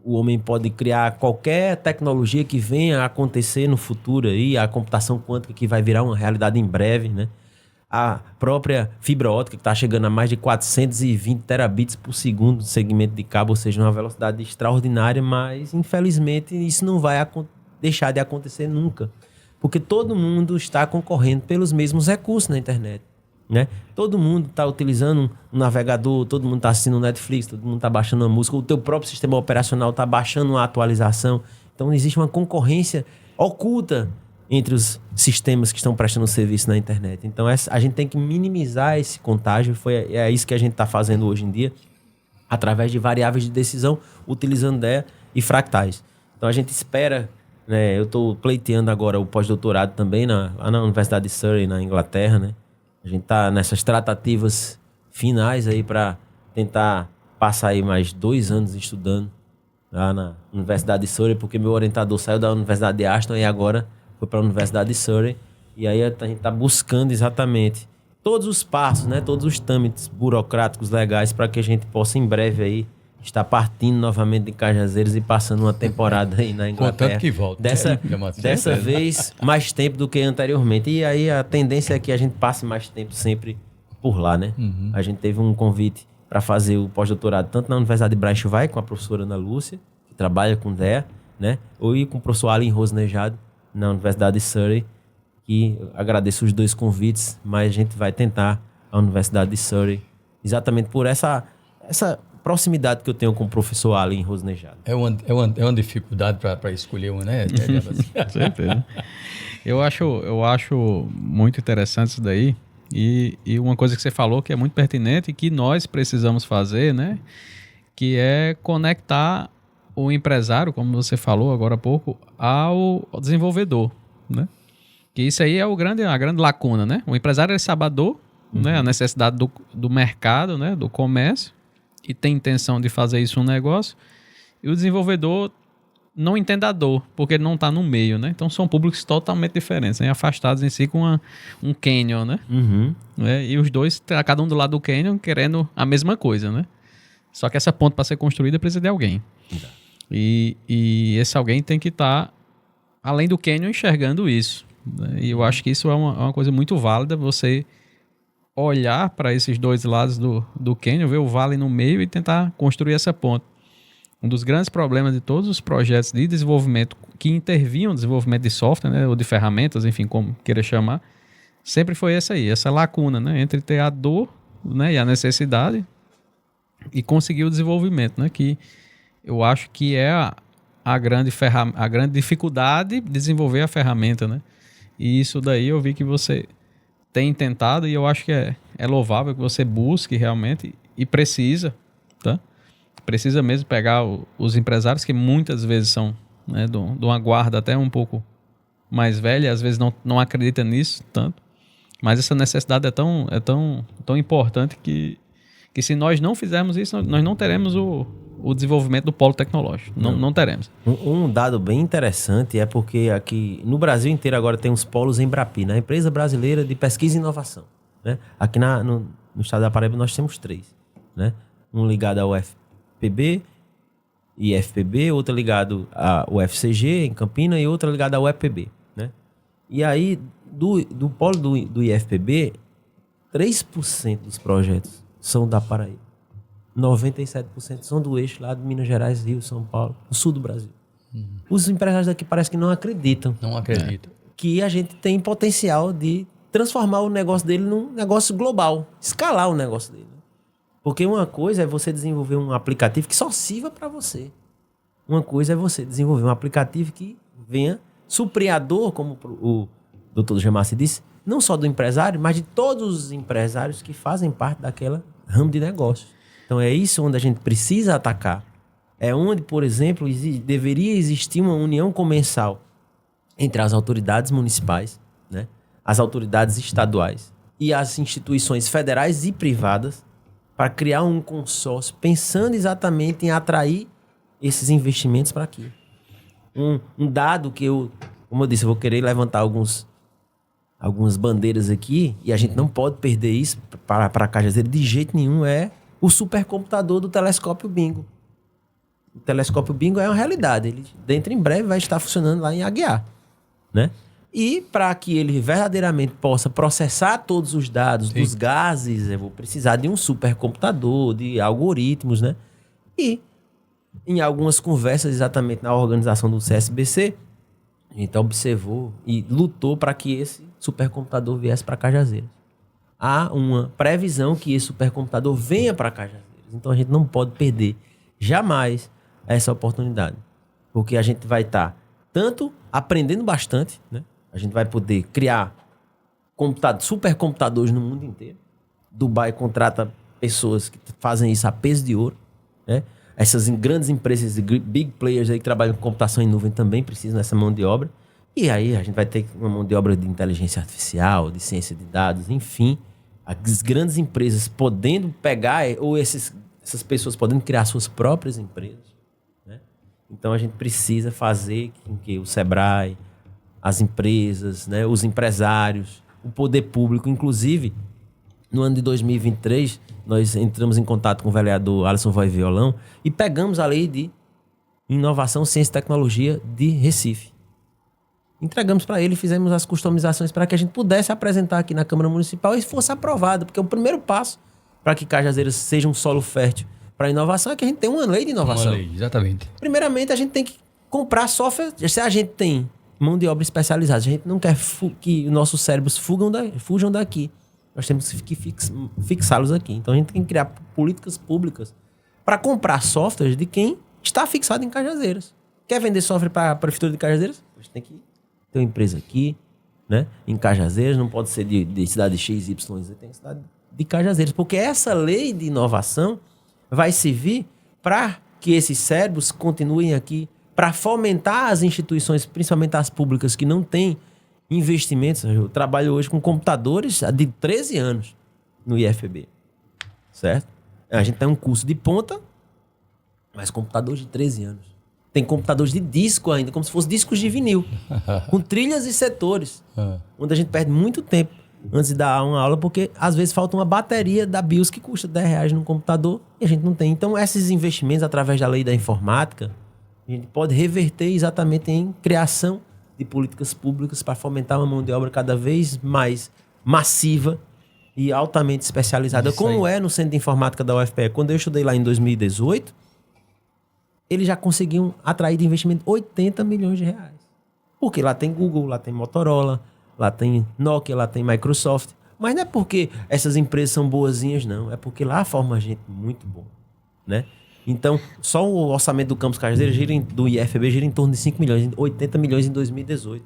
Speaker 3: O homem pode criar qualquer tecnologia que venha a acontecer no futuro aí, a computação quântica que vai virar uma realidade em breve, né? A própria fibra ótica que está chegando a mais de 420 terabits por segundo no segmento de cabo, ou seja, uma velocidade extraordinária, mas infelizmente isso não vai deixar de acontecer nunca, porque todo mundo está concorrendo pelos mesmos recursos na internet, né? Todo mundo está utilizando um navegador, todo mundo está assistindo Netflix, todo mundo está baixando uma música, o teu próprio sistema operacional está baixando uma atualização. Então existe uma concorrência oculta entre os sistemas que estão prestando serviço na internet. Então a gente tem que minimizar esse contágio, é isso que a gente está fazendo hoje em dia, através de variáveis de decisão, utilizando DEA e fractais. Então a gente espera, né? Eu estou pleiteando agora o pós-doutorado também lá na Universidade de Surrey, na Inglaterra, né? A gente está nessas tratativas finais aí para tentar passar aí mais 2 anos estudando lá na Universidade de Surrey, porque meu orientador saiu da Universidade de Aston e agora foi para a Universidade de Surrey. E aí a gente está buscando exatamente todos os passos, né? Todos os trâmites burocráticos legais para que a gente possa em breve aí estar partindo novamente de Cajazeiras e passando uma temporada aí na Inglaterra.
Speaker 1: Contanto que volta.
Speaker 3: Dessa vez, mais tempo do que anteriormente. E aí a tendência é que a gente passe mais tempo sempre por lá, né? Uhum. A gente teve um convite para fazer o pós-doutorado tanto na Universidade de Braunschweig, com a professora Ana Lúcia, que trabalha com DEA, né? Ou com o professor Alan Rosnejado, na Universidade de Surrey, que agradeço os 2 convites, mas a gente vai tentar a Universidade de Surrey, exatamente por essa proximidade que eu tenho com o professor Alan Rosnejado.
Speaker 1: É uma dificuldade para escolher um, né?
Speaker 2: Com certeza. Eu acho muito interessante isso daí. E uma coisa que você falou que é muito pertinente e que nós precisamos fazer, né? Que é conectar o empresário, como você falou agora há pouco, ao desenvolvedor, né? Que isso aí é a grande lacuna, né? O empresário é sabedor, né? A necessidade do mercado, né? Do comércio, e tem intenção de fazer isso um negócio, e o desenvolvedor não entende a dor, porque ele não está no meio, né? Então são públicos totalmente diferentes, né? Afastados em si com um canyon, né?
Speaker 3: Uhum.
Speaker 2: E os dois, cada um do lado do canyon, querendo a mesma coisa, né? Só que essa ponte, para ser construída, precisa de alguém. E esse alguém tem que estar, além do canyon, enxergando isso, né? E eu acho que isso é uma coisa muito válida, você olhar para esses 2 lados do canyon, ver o vale no meio e tentar construir essa ponte. Um dos grandes problemas de todos os projetos de desenvolvimento que intervinham no desenvolvimento de software, né, ou de ferramentas, enfim, como queira chamar, sempre foi essa lacuna, né, entre ter a dor, né, e a necessidade e conseguir o desenvolvimento, né, que eu acho que é a grande dificuldade de desenvolver a ferramenta, né? E isso daí eu vi que você tem tentado, e eu acho que é louvável que você busque realmente e precisa, tá? Precisa mesmo pegar os empresários que muitas vezes são, né, de uma guarda até um pouco mais velha, às vezes não acredita nisso tanto, mas essa necessidade é tão importante que se nós não fizermos isso, nós não teremos o desenvolvimento do polo tecnológico. Não teremos.
Speaker 3: Um dado bem interessante é porque aqui no Brasil inteiro agora tem uns polos Embrapi, na Empresa Brasileira de Pesquisa e Inovação. Né? Aqui no estado da Paraíba nós temos 3. Né? Um ligado ao UFPB e FPB, outro ligado ao UFCG em Campina e outro ligado ao UEPB. Né? E aí, do polo do IFPB, 3% dos projetos são da Paraíba. 97% são do eixo lá de Minas Gerais, Rio, São Paulo, no sul do Brasil. Os empresários daqui parece que não acreditam.
Speaker 1: Não acredito.
Speaker 3: Que a gente tem potencial de transformar o negócio dele num negócio global, escalar o negócio dele. Porque uma coisa é você desenvolver um aplicativo que só sirva para você. Uma coisa é você desenvolver um aplicativo que venha suprir a dor, como o Dr. Gemassi disse, não só do empresário, mas de todos os empresários que fazem parte daquela ramo de negócio. Então é isso onde a gente precisa atacar. É onde, por exemplo, deveria existir uma união comensal entre as autoridades municipais, né, as autoridades estaduais e as instituições federais e privadas para criar um consórcio pensando exatamente em atrair esses investimentos para aqui. Um dado que como eu disse, eu vou querer levantar algumas bandeiras aqui e a gente não pode perder isso para Cajazeiras de jeito nenhum, é o supercomputador do telescópio Bingo. O telescópio Bingo é uma realidade. Ele, dentro em breve, vai estar funcionando lá em Aguiar. Né? E para que ele verdadeiramente possa processar todos os dados dos gases, eu vou precisar de um supercomputador, de algoritmos, né? E em algumas conversas exatamente na organização do CSBC, a gente observou e lutou para que esse supercomputador viesse para Cajazeiras. Há uma previsão que esse supercomputador venha para Cajazeiras. Então a gente não pode perder jamais essa oportunidade. Porque a gente vai estar tanto aprendendo bastante, né? A gente vai poder criar supercomputadores no mundo inteiro. Dubai contrata pessoas que fazem isso a peso de ouro, né? Essas grandes empresas de big players aí que trabalham com computação em nuvem também precisam dessa mão de obra. E aí a gente vai ter uma mão de obra de inteligência artificial, de ciência de dados, enfim. As grandes empresas podendo pegar, ou essas pessoas podendo criar suas próprias empresas. Né? Então a gente precisa fazer com que o Sebrae, as empresas, né, os empresários, o poder público, inclusive, no ano de 2023, nós entramos em contato com o vereador Alisson Voz Violão e pegamos a lei de inovação, ciência e tecnologia de Recife. Entregamos para ele e fizemos as customizações para que a gente pudesse apresentar aqui na Câmara Municipal e fosse aprovado, porque o primeiro passo para que Cajazeiras seja um solo fértil para inovação é que a gente tem uma lei de inovação.
Speaker 1: Uma lei, exatamente.
Speaker 3: Primeiramente, a gente tem que comprar software. Se a gente tem mão de obra especializada, a gente não quer que nossos cérebros fujam daqui. Nós temos que fixá-los aqui. Então, a gente tem que criar políticas públicas para comprar softwares de quem está fixado em Cajazeiras. Quer vender software para a Prefeitura de Cajazeiras? A gente tem que ter uma empresa aqui, né? Em Cajazeiras, não pode ser de cidade X, Y, Z, tem cidade de Cajazeiras. Porque essa lei de inovação vai servir para que esses cérebros continuem aqui, para fomentar as instituições, principalmente as públicas, que não têm investimentos. Eu trabalho hoje com computadores de 13 anos no IFPB, certo? A gente tem um curso de ponta, mas computadores de 13 anos. Tem computadores de disco ainda, como se fossem discos de vinil, com trilhas e setores, onde a gente perde muito tempo antes de dar uma aula, porque às vezes falta uma bateria da BIOS que custa R$10 no computador e a gente não tem. Então, esses investimentos, através da lei da informática, a gente pode reverter exatamente em criação de políticas públicas para fomentar uma mão de obra cada vez mais massiva e altamente especializada, como é no Centro de Informática da UFPE. Quando eu estudei lá em 2018, eles já conseguiam atrair de investimento 80 milhões de reais. Porque lá tem Google, lá tem Motorola, lá tem Nokia, lá tem Microsoft. Mas não é porque essas empresas são boazinhas, não. É porque lá forma gente muito boa, né? Então, só o orçamento do Campus Cajazeiras do IFB gira em torno de 5 milhões, 80 milhões em 2018.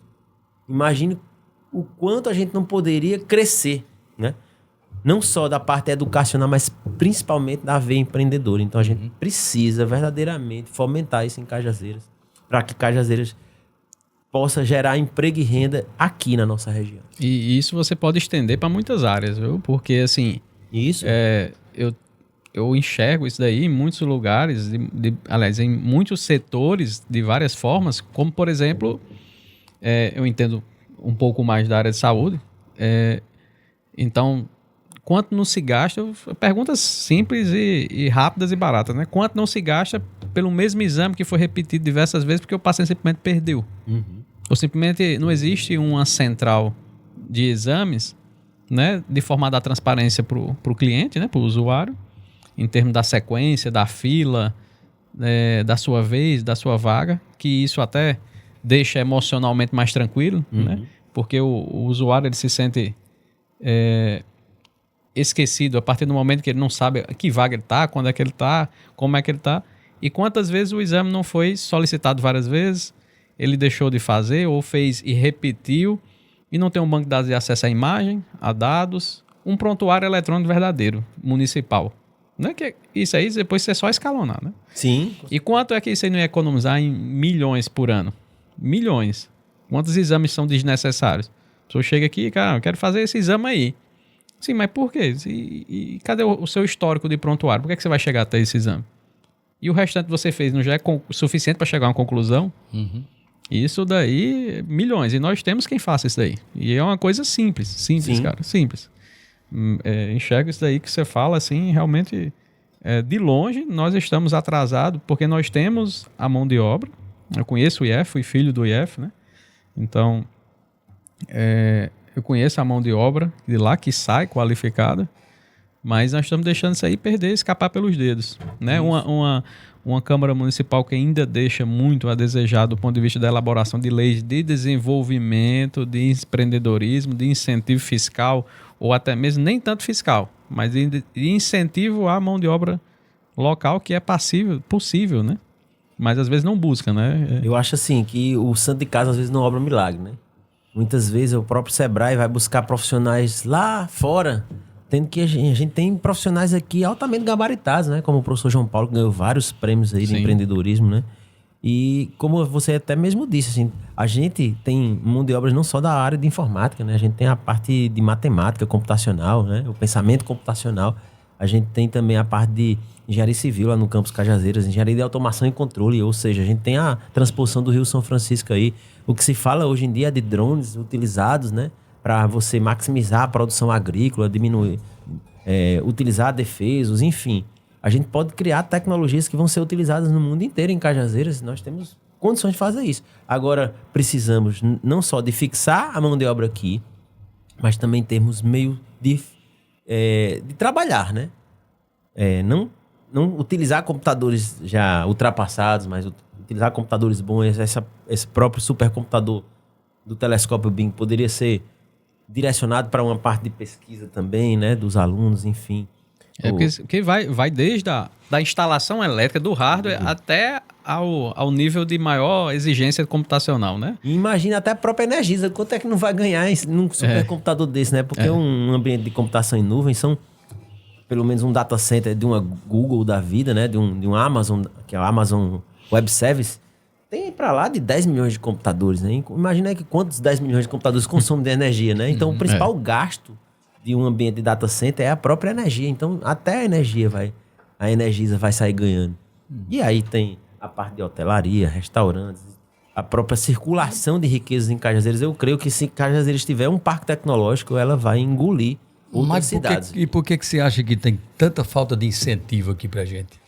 Speaker 3: Imagine o quanto a gente não poderia crescer, né? não só da parte educacional, mas principalmente da veia empreendedora. Então a gente precisa verdadeiramente fomentar isso em Cajazeiras, para que Cajazeiras possa gerar emprego e renda aqui na nossa região.
Speaker 2: E isso você pode estender para muitas áreas, viu? Porque, assim,
Speaker 3: Isso?
Speaker 2: eu enxergo isso daí em muitos lugares, aliás, em muitos setores de várias formas, como, por exemplo, eu entendo um pouco mais da área de saúde, então, quanto não se gasta, perguntas simples e rápidas e baratas, né? Quanto não se gasta pelo mesmo exame que foi repetido diversas vezes porque o paciente simplesmente perdeu? Ou simplesmente não existe uma central de exames, né, de forma a dar transparência para o cliente, né, para o usuário, em termos da sequência, da fila, da sua vez, da sua vaga, que isso até deixa emocionalmente mais tranquilo, né, porque o usuário ele se sente esquecido a partir do momento que ele não sabe que vaga ele está, quando é que ele está, como é que ele está, e quantas vezes o exame não foi solicitado várias vezes, ele deixou de fazer ou fez e repetiu, e não tem um banco de dados de acesso à imagem, a dados, um prontuário eletrônico verdadeiro, municipal. Não é que isso aí depois você só escalonar, né?
Speaker 3: Sim.
Speaker 2: E quanto é que isso aí não ia economizar em milhões por ano? Milhões. Quantos exames são desnecessários? A pessoa chega aqui, cara, eu quero fazer esse exame aí. Sim, mas por quê? E cadê o seu histórico de prontuário? Por que você vai chegar até esse exame? E o restante que você fez não já é suficiente para chegar a uma conclusão? Isso daí, milhões. E nós temos quem faça isso daí. E é uma coisa simples. Simples, cara. Simples. Enxergo isso daí que você fala, assim, realmente, de longe, nós estamos atrasados, porque nós temos a mão de obra. Eu conheço o IF, fui filho do IF, né? Então, eu conheço a mão de obra de lá que sai qualificada, mas nós estamos deixando isso aí perder, escapar pelos dedos, né? Uma Câmara Municipal que ainda deixa muito a desejar do ponto de vista da elaboração de leis de desenvolvimento, de empreendedorismo, de incentivo fiscal, ou até mesmo nem tanto fiscal, mas de incentivo à mão de obra local que é possível, né? Mas às vezes não busca, né?
Speaker 3: Eu acho assim que o santo de casa às vezes não obra milagre, né? Muitas vezes o próprio Sebrae vai buscar profissionais lá fora, tendo que a gente tem profissionais aqui altamente gabaritados, né? Como o professor João Paulo, que ganhou vários prêmios aí de empreendedorismo, né? E como você até mesmo disse, assim, a gente tem mão de obras não só da área de informática, né? A gente tem a parte de matemática computacional, né? O pensamento computacional. A gente tem também a parte de engenharia civil lá no campus Cajazeiras, engenharia de automação e controle, ou seja, a gente tem a transposição do Rio São Francisco aí. O que se fala hoje em dia é de drones utilizados, né? Para você maximizar a produção agrícola, diminuir, utilizar defesos, enfim. A gente pode criar tecnologias que vão ser utilizadas no mundo inteiro em Cajazeiras. Nós temos condições de fazer isso. Agora, precisamos não só de fixar a mão de obra aqui, mas também termos meio de trabalhar, né? Não utilizar computadores já ultrapassados, mas utilizar computadores bons. Esse próprio supercomputador do telescópio Bing poderia ser direcionado para uma parte de pesquisa também, né? Dos alunos, enfim.
Speaker 2: Porque vai desde da instalação elétrica do hardware até ao nível de maior exigência computacional, né?
Speaker 3: E imagina até a própria Energisa, quanto é que não vai ganhar num supercomputador desse, né? Porque um ambiente de computação em nuvem são pelo menos um data center de uma Google da vida, né? De um Amazon, que é o Amazon Web Service, tem para lá de 10 milhões de computadores, né? Imagina que quantos 10 milhões de computadores consomem de energia, né? Então, o principal gasto de um ambiente de data center é a própria energia. Então, até a Energisa vai sair ganhando. E aí tem a parte de hotelaria, restaurantes, a própria circulação de riquezas em Cajazeiras. Eu creio que se Cajazeiras tiver um parque tecnológico, ela vai engolir outras cidades.
Speaker 1: E por que você acha que tem tanta falta de incentivo aqui pra gente?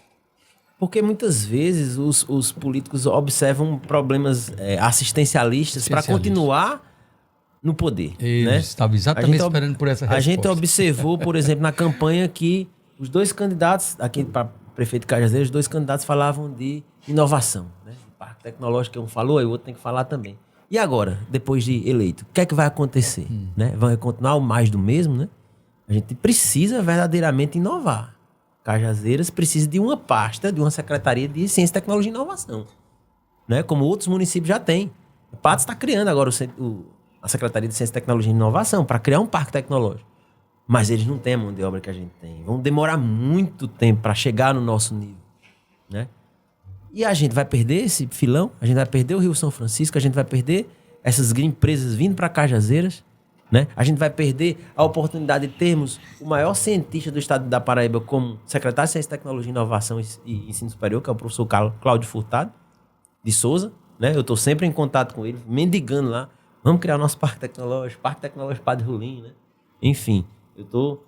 Speaker 3: Porque muitas vezes os políticos observam problemas assistencialistas para continuar no poder.
Speaker 1: Eles estavam exatamente esperando por essa resposta.
Speaker 3: A gente observou, por exemplo, na campanha que os dois candidatos, aqui para prefeito de Cajazeiras, os dois candidatos falavam de inovação. Né? O parque tecnológico que um falou, aí o outro tem que falar também. E agora, depois de eleito, o que é que vai acontecer? Né? Vai continuar o mais do mesmo, né? A gente precisa verdadeiramente inovar. Cajazeiras precisa de uma pasta, de uma secretaria de Ciência, Tecnologia e Inovação. Né? Como outros municípios já têm. O Patos está criando agora a Secretaria de Ciência, Tecnologia e Inovação para criar um parque tecnológico. mas eles não têm a mão de obra que a gente tem. Vão demorar muito tempo para chegar no nosso nível, né? E a gente vai perder esse filão, a gente vai perder o Rio São Francisco, a gente vai perder essas empresas vindo para Cajazeiras, né? A gente vai perder a oportunidade de termos o maior cientista do estado da Paraíba como secretário de Ciência, Tecnologia, Inovação e Ensino Superior, que é o professor Cláudio Furtado de Souza, né? Eu estou sempre em contato com ele, mendigando lá. Vamos criar o nosso Parque Tecnológico Padre Rolim, né? Enfim, eu estou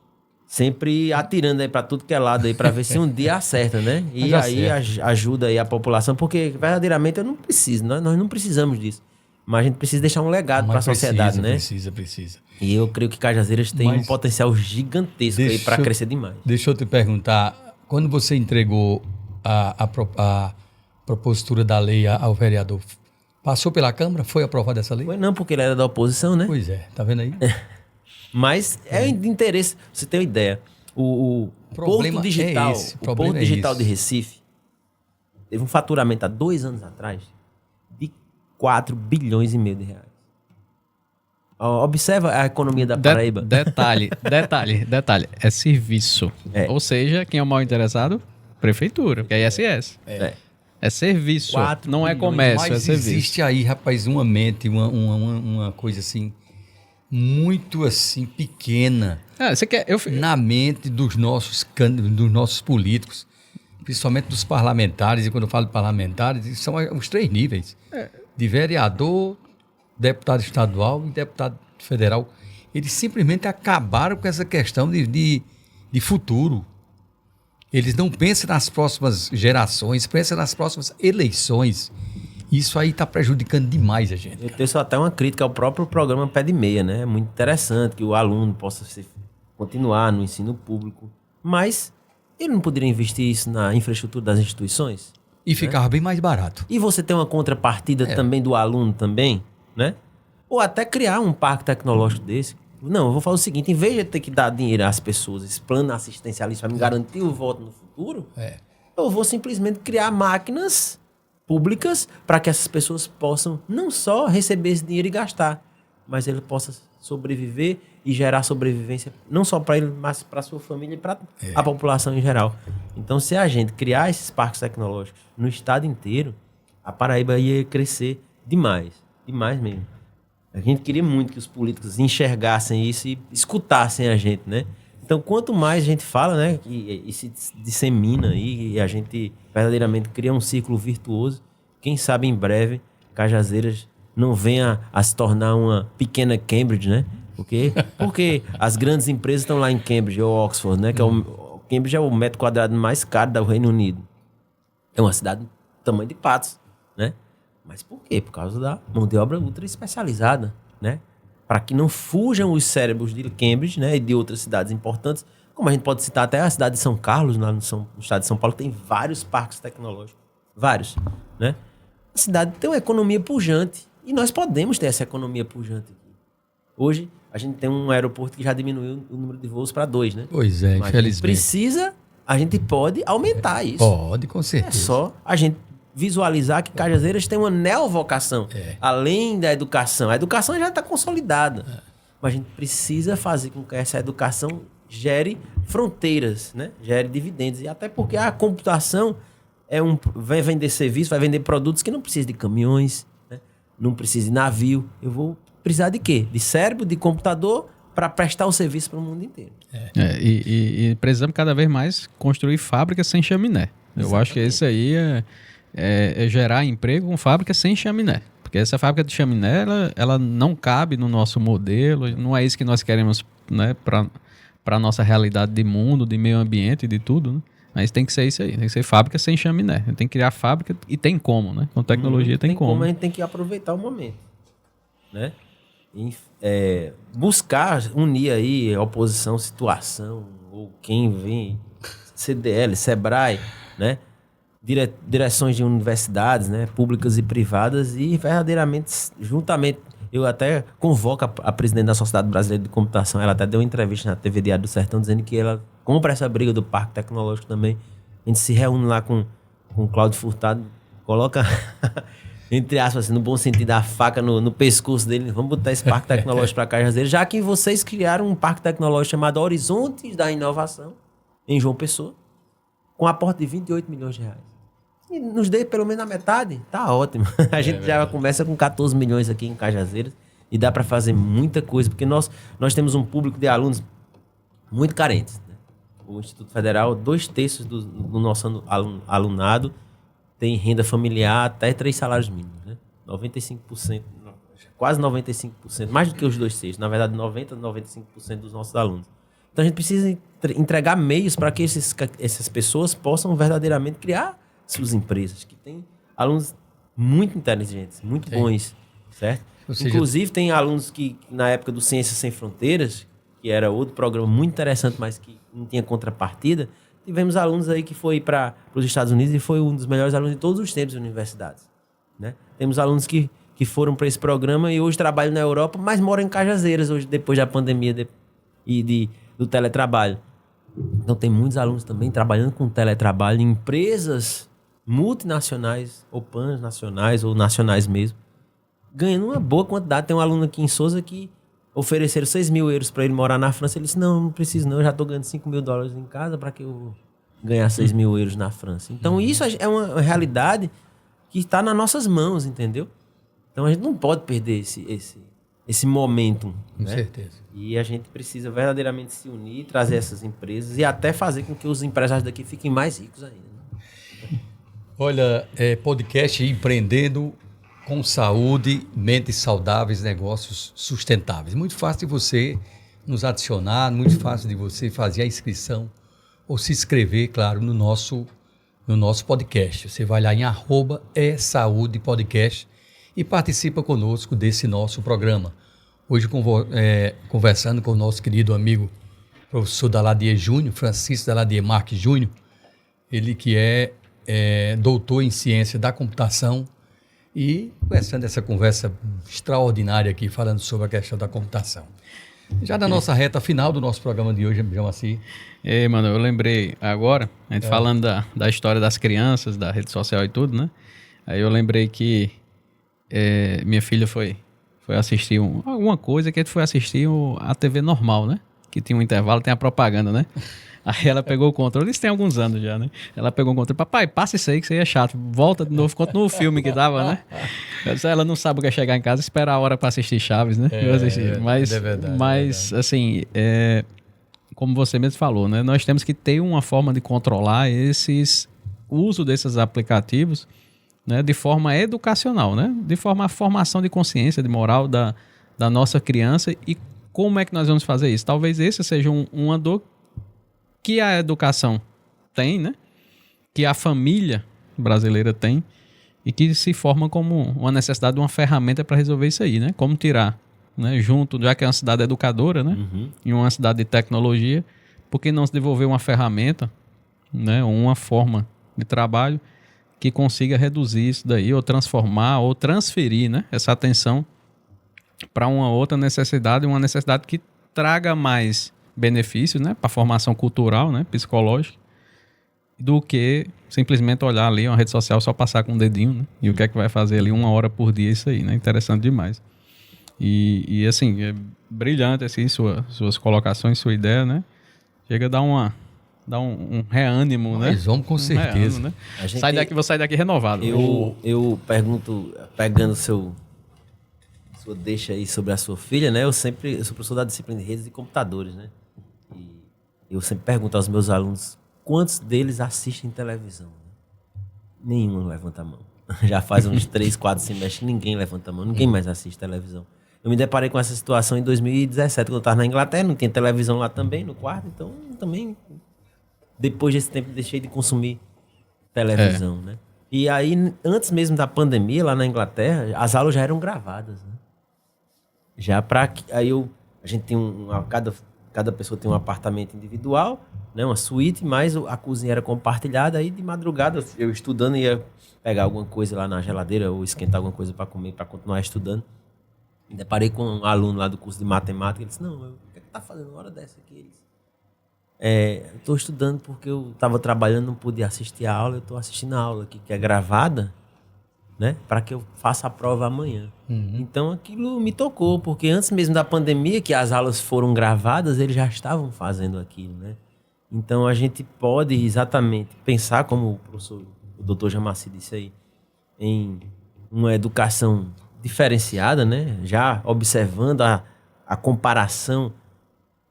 Speaker 3: sempre atirando aí para tudo que é lado aí para ver se um dia acerta, né? E aí ajuda aí a população, porque verdadeiramente eu não preciso, nós não precisamos disso. Mas a gente precisa deixar um legado para a sociedade, né?
Speaker 1: Precisa.
Speaker 3: E eu creio que Cajazeiras tem um potencial gigantesco aí para crescer demais.
Speaker 1: Deixa eu te perguntar, quando você entregou a propositura da lei ao vereador, passou pela Câmara? Foi aprovada essa lei?
Speaker 3: Foi não, porque ele era da oposição, né?
Speaker 1: Pois é, tá vendo aí?
Speaker 3: Mas é de interesse, você tem uma ideia. O Porto Digital, o Porto Digital de Recife teve um faturamento há 2 anos atrás de 4 bilhões e meio de reais. Observa a economia da Paraíba.
Speaker 2: Detalhe. É serviço. Ou seja, quem é o mal interessado? Prefeitura, que é ISS. É serviço, não é comércio, é serviço.
Speaker 1: Existe aí, rapaz, uma mente, uma coisa assim, muito assim, pequena.
Speaker 2: Você quer,
Speaker 1: na mente dos nossos políticos, principalmente dos parlamentares, e quando eu falo de parlamentares, são os 3 níveis. De vereador, deputado estadual e deputado federal. Eles simplesmente acabaram com essa questão de futuro. Eles não pensam nas próximas gerações, pensam nas próximas eleições. Isso aí está prejudicando demais a gente.
Speaker 3: Eu tenho só até uma crítica ao próprio programa Pé de Meia, né? É muito interessante que o aluno possa continuar no ensino público, mas ele não poderia investir isso na infraestrutura das instituições?
Speaker 1: E ficava bem mais barato.
Speaker 3: E você tem uma contrapartida também do aluno também, né? Ou até criar um parque tecnológico desse. Não, eu vou falar o seguinte, em vez de ter que dar dinheiro às pessoas, esse plano assistencialista para me garantir o voto no futuro, eu vou simplesmente criar máquinas públicas para que essas pessoas possam não só receber esse dinheiro e gastar, mas ele possa sobreviver e gerar sobrevivência não só para ele, mas para a sua família e para a população em geral. Então, se a gente criar esses parques tecnológicos no estado inteiro, a Paraíba ia crescer demais, demais mesmo. A gente queria muito que os políticos enxergassem isso e escutassem a gente, né? Então, quanto mais a gente fala, né, e se dissemina aí, e a gente verdadeiramente cria um círculo virtuoso, quem sabe em breve Cajazeiras não venha a se tornar uma pequena Cambridge, né? Porque as grandes empresas estão lá em Cambridge ou Oxford, né? Que Cambridge é o metro quadrado mais caro do Reino Unido. É uma cidade do tamanho de Patos, né? Mas por quê? Por causa da mão de obra ultra especializada, né? Para que não fujam os cérebros de Cambridge, né, e de outras cidades importantes, como a gente pode citar até a cidade de São Carlos, lá no estado de São Paulo, que tem vários parques tecnológicos. Vários, né? A cidade tem uma economia pujante e nós podemos ter essa economia pujante aqui. Hoje, a gente tem um aeroporto que já diminuiu o número de voos para 2, né?
Speaker 1: Pois é,
Speaker 3: infelizmente. A gente pode aumentar isso.
Speaker 1: Pode, com certeza.
Speaker 3: É só a gente visualizar que Cajazeiras tem uma neovocação, além da educação. A educação já está consolidada, mas a gente precisa fazer com que essa educação gere fronteiras, né? Gere dividendos. E até porque a computação vai vender serviço, vai vender produtos que não precisa de caminhões, né? Não precisa de navio. Eu vou precisar de quê? De cérebro, de computador, para prestar o serviço para o mundo inteiro.
Speaker 2: E precisamos cada vez mais construir fábricas sem chaminé. Eu acho que isso aí é gerar emprego com fábrica sem chaminé. Porque essa fábrica de chaminé, ela não cabe no nosso modelo, não é isso que nós queremos, né, para a nossa realidade de mundo, de meio ambiente e de tudo, né? Mas tem que ser isso aí, tem que ser fábrica sem chaminé. Tem que criar fábrica e tem como, né? Com tecnologia tem como.
Speaker 3: A gente tem que aproveitar o momento, né? Buscar unir aí a oposição, situação, ou quem vem, CDL, Sebrae, né? Direções de universidades, né, públicas e privadas, e verdadeiramente, juntamente, eu até convoco a presidente da Sociedade Brasileira de Computação, ela até deu uma entrevista na TV Diário do Sertão, dizendo que ela compra essa briga do Parque Tecnológico também. A gente se reúne lá com o Cláudio Furtado, coloca entre aspas, assim, no bom sentido, a faca no pescoço dele. Vamos botar esse parque tecnológico para Cajazeiras, já que vocês criaram um parque tecnológico chamado Horizontes da Inovação, em João Pessoa, com aporte de 28 milhões de reais. E nos dê pelo menos a metade, tá ótimo. A gente já começa com 14 milhões aqui em Cajazeiras e dá para fazer muita coisa, porque nós temos um público de alunos muito carentes, né? O Instituto Federal, 2/3 do nosso alunado tem renda familiar até 3 salários mínimos, né? 95%, quase 95%, mais do que os 2/3, na verdade 95% dos nossos alunos. Então a gente precisa entregar meios para que essas pessoas possam verdadeiramente criar suas empresas, que tem alunos muito inteligentes, muito bons, certo? Inclusive tem alunos que na época do Ciências Sem Fronteiras, que era outro programa muito interessante, mas que não tinha contrapartida, tivemos alunos aí que foi para os Estados Unidos e foi um dos melhores alunos de todos os tempos das universidades, né? Temos alunos que foram para esse programa e hoje trabalham na Europa, mas moram em Cajazeiras hoje, depois da pandemia do teletrabalho. Então tem muitos alunos também trabalhando com teletrabalho em empresas multinacionais, ou pan-nacionais, ou nacionais mesmo, ganhando uma boa quantidade. Tem um aluno aqui em Sousa que ofereceram 6 mil euros para ele morar na França. Ele disse, não preciso não, eu já estou ganhando 5 mil dólares em casa, para que eu vou ganhar 6 mil euros na França? Então isso é uma realidade que está nas nossas mãos, entendeu? Então a gente não pode perder esse momentum.
Speaker 1: Com
Speaker 3: né?
Speaker 1: certeza.
Speaker 3: E a gente precisa verdadeiramente se unir, trazer essas empresas e até fazer com que os empresários daqui fiquem mais ricos ainda. Né?
Speaker 1: Olha, podcast Empreendendo com Saúde, Mentes Saudáveis, Negócios Sustentáveis. Muito fácil de você nos adicionar, muito fácil de você fazer a inscrição ou se inscrever, claro, no nosso podcast. Você vai lá em @saúdepodcast e participa conosco desse nosso programa. Hoje conversando com o nosso querido amigo professor Daladier Júnior, Francisco Daladier Marques Júnior, ele que é doutor em ciência da computação, e conversando essa conversa extraordinária aqui, falando sobre a questão da computação. Já na nossa reta final do nosso programa de hoje, Jamaci.
Speaker 2: Mano, eu lembrei agora, a gente falando da história das crianças, da rede social e tudo, né? Aí eu lembrei que minha filha foi assistir alguma coisa, que a gente foi assistir a TV normal, né? Que tinha um intervalo, tem a propaganda, né? Aí ela pegou o controle, isso tem alguns anos já, né? Ela pegou o controle, papai, passa isso aí que isso aí é chato, volta de novo, continua o filme que tava, né? Ela não sabe o que é chegar em casa e esperar a hora para assistir Chaves, né? Mas,
Speaker 1: verdade.
Speaker 2: Assim, como você mesmo falou, né? Nós temos que ter uma forma de controlar o uso desses aplicativos, né? De forma educacional, né? De forma a formação de consciência, de moral da nossa criança. E como é que nós vamos fazer isso? Talvez esse seja uma dor que a educação tem, né? Que a família brasileira tem e que se forma como uma necessidade de uma ferramenta para resolver isso aí, né? Como tirar, né? Junto, já que é uma cidade educadora, né? E uma cidade de tecnologia, por que não se devolver uma ferramenta, né? Uma forma de trabalho que consiga reduzir isso daí, ou transformar, ou transferir, né? Essa atenção para uma outra necessidade, uma necessidade que traga mais benefícios, né, para a formação cultural, né, psicológica, do que simplesmente olhar ali uma rede social, só passar com o dedinho, né, e o que é que vai fazer ali 1 hora por dia, isso aí, né, interessante demais. E assim, é brilhante assim, suas colocações, sua ideia, né, chega a dar um reânimo, né?
Speaker 1: Mas vamos com certeza.
Speaker 2: Reânimo, né? Vou sair daqui renovado.
Speaker 3: Eu pergunto, pegando sua deixa aí sobre a sua filha, né? Eu sou professor da disciplina de redes e computadores, né? E eu sempre pergunto aos meus alunos quantos deles assistem televisão. Nenhum levanta a mão. Já faz uns 3, 4 semestres que ninguém levanta a mão, ninguém mais assiste televisão. Eu me deparei com essa situação em 2017, quando eu estava na Inglaterra, não tinha televisão lá também, no quarto, então também, depois desse tempo, deixei de consumir televisão, né? E aí, antes mesmo da pandemia, lá na Inglaterra, as aulas já eram gravadas, né? Já para aí a gente tem cada pessoa tem um apartamento individual, né, uma suíte, mas a cozinha era compartilhada. Aí de madrugada eu estudando ia pegar alguma coisa lá na geladeira ou esquentar alguma coisa para comer, para continuar estudando. Me deparei com um aluno lá do curso de matemática. Ele disse: não, o que é que tá fazendo uma hora dessa aqui? Ele disse: estou estudando porque eu estava trabalhando, não pude assistir a aula. Eu estou assistindo a aula aqui que é gravada né? Para que eu faça a prova amanhã. Então aquilo me tocou, porque antes mesmo da pandemia, que as aulas foram gravadas, eles já estavam fazendo aquilo, né? Então a gente pode exatamente pensar, como o doutor Jamaci disse aí, em uma educação diferenciada, né? Já observando a comparação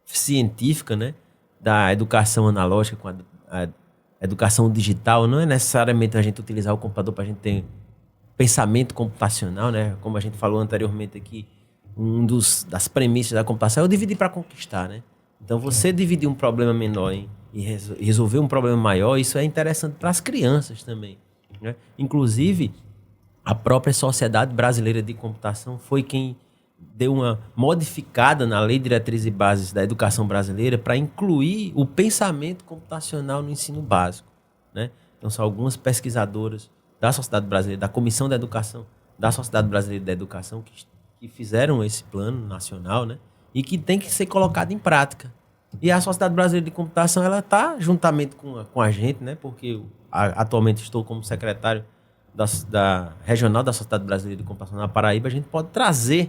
Speaker 3: científica, né? Da educação analógica com a educação digital. Não é necessariamente a gente utilizar o computador para a gente ter pensamento computacional, né? Como a gente falou anteriormente aqui, das premissas da computação é o dividir para conquistar, né? Então, você dividir um problema menor e resolver um problema maior, isso é interessante para as crianças também, né? Inclusive, a própria Sociedade Brasileira de Computação foi quem deu uma modificada na Lei de Diretrizes e Bases da Educação Brasileira para incluir o pensamento computacional no ensino básico, né? Então, são algumas pesquisadoras da Sociedade Brasileira, da Comissão da Educação, da Sociedade Brasileira da Educação, que fizeram esse plano nacional, né? E que tem que ser colocado em prática. E a Sociedade Brasileira de Computação, ela está juntamente com a gente, né? Porque atualmente estou como secretário da Regional da Sociedade Brasileira de Computação na Paraíba. A gente pode trazer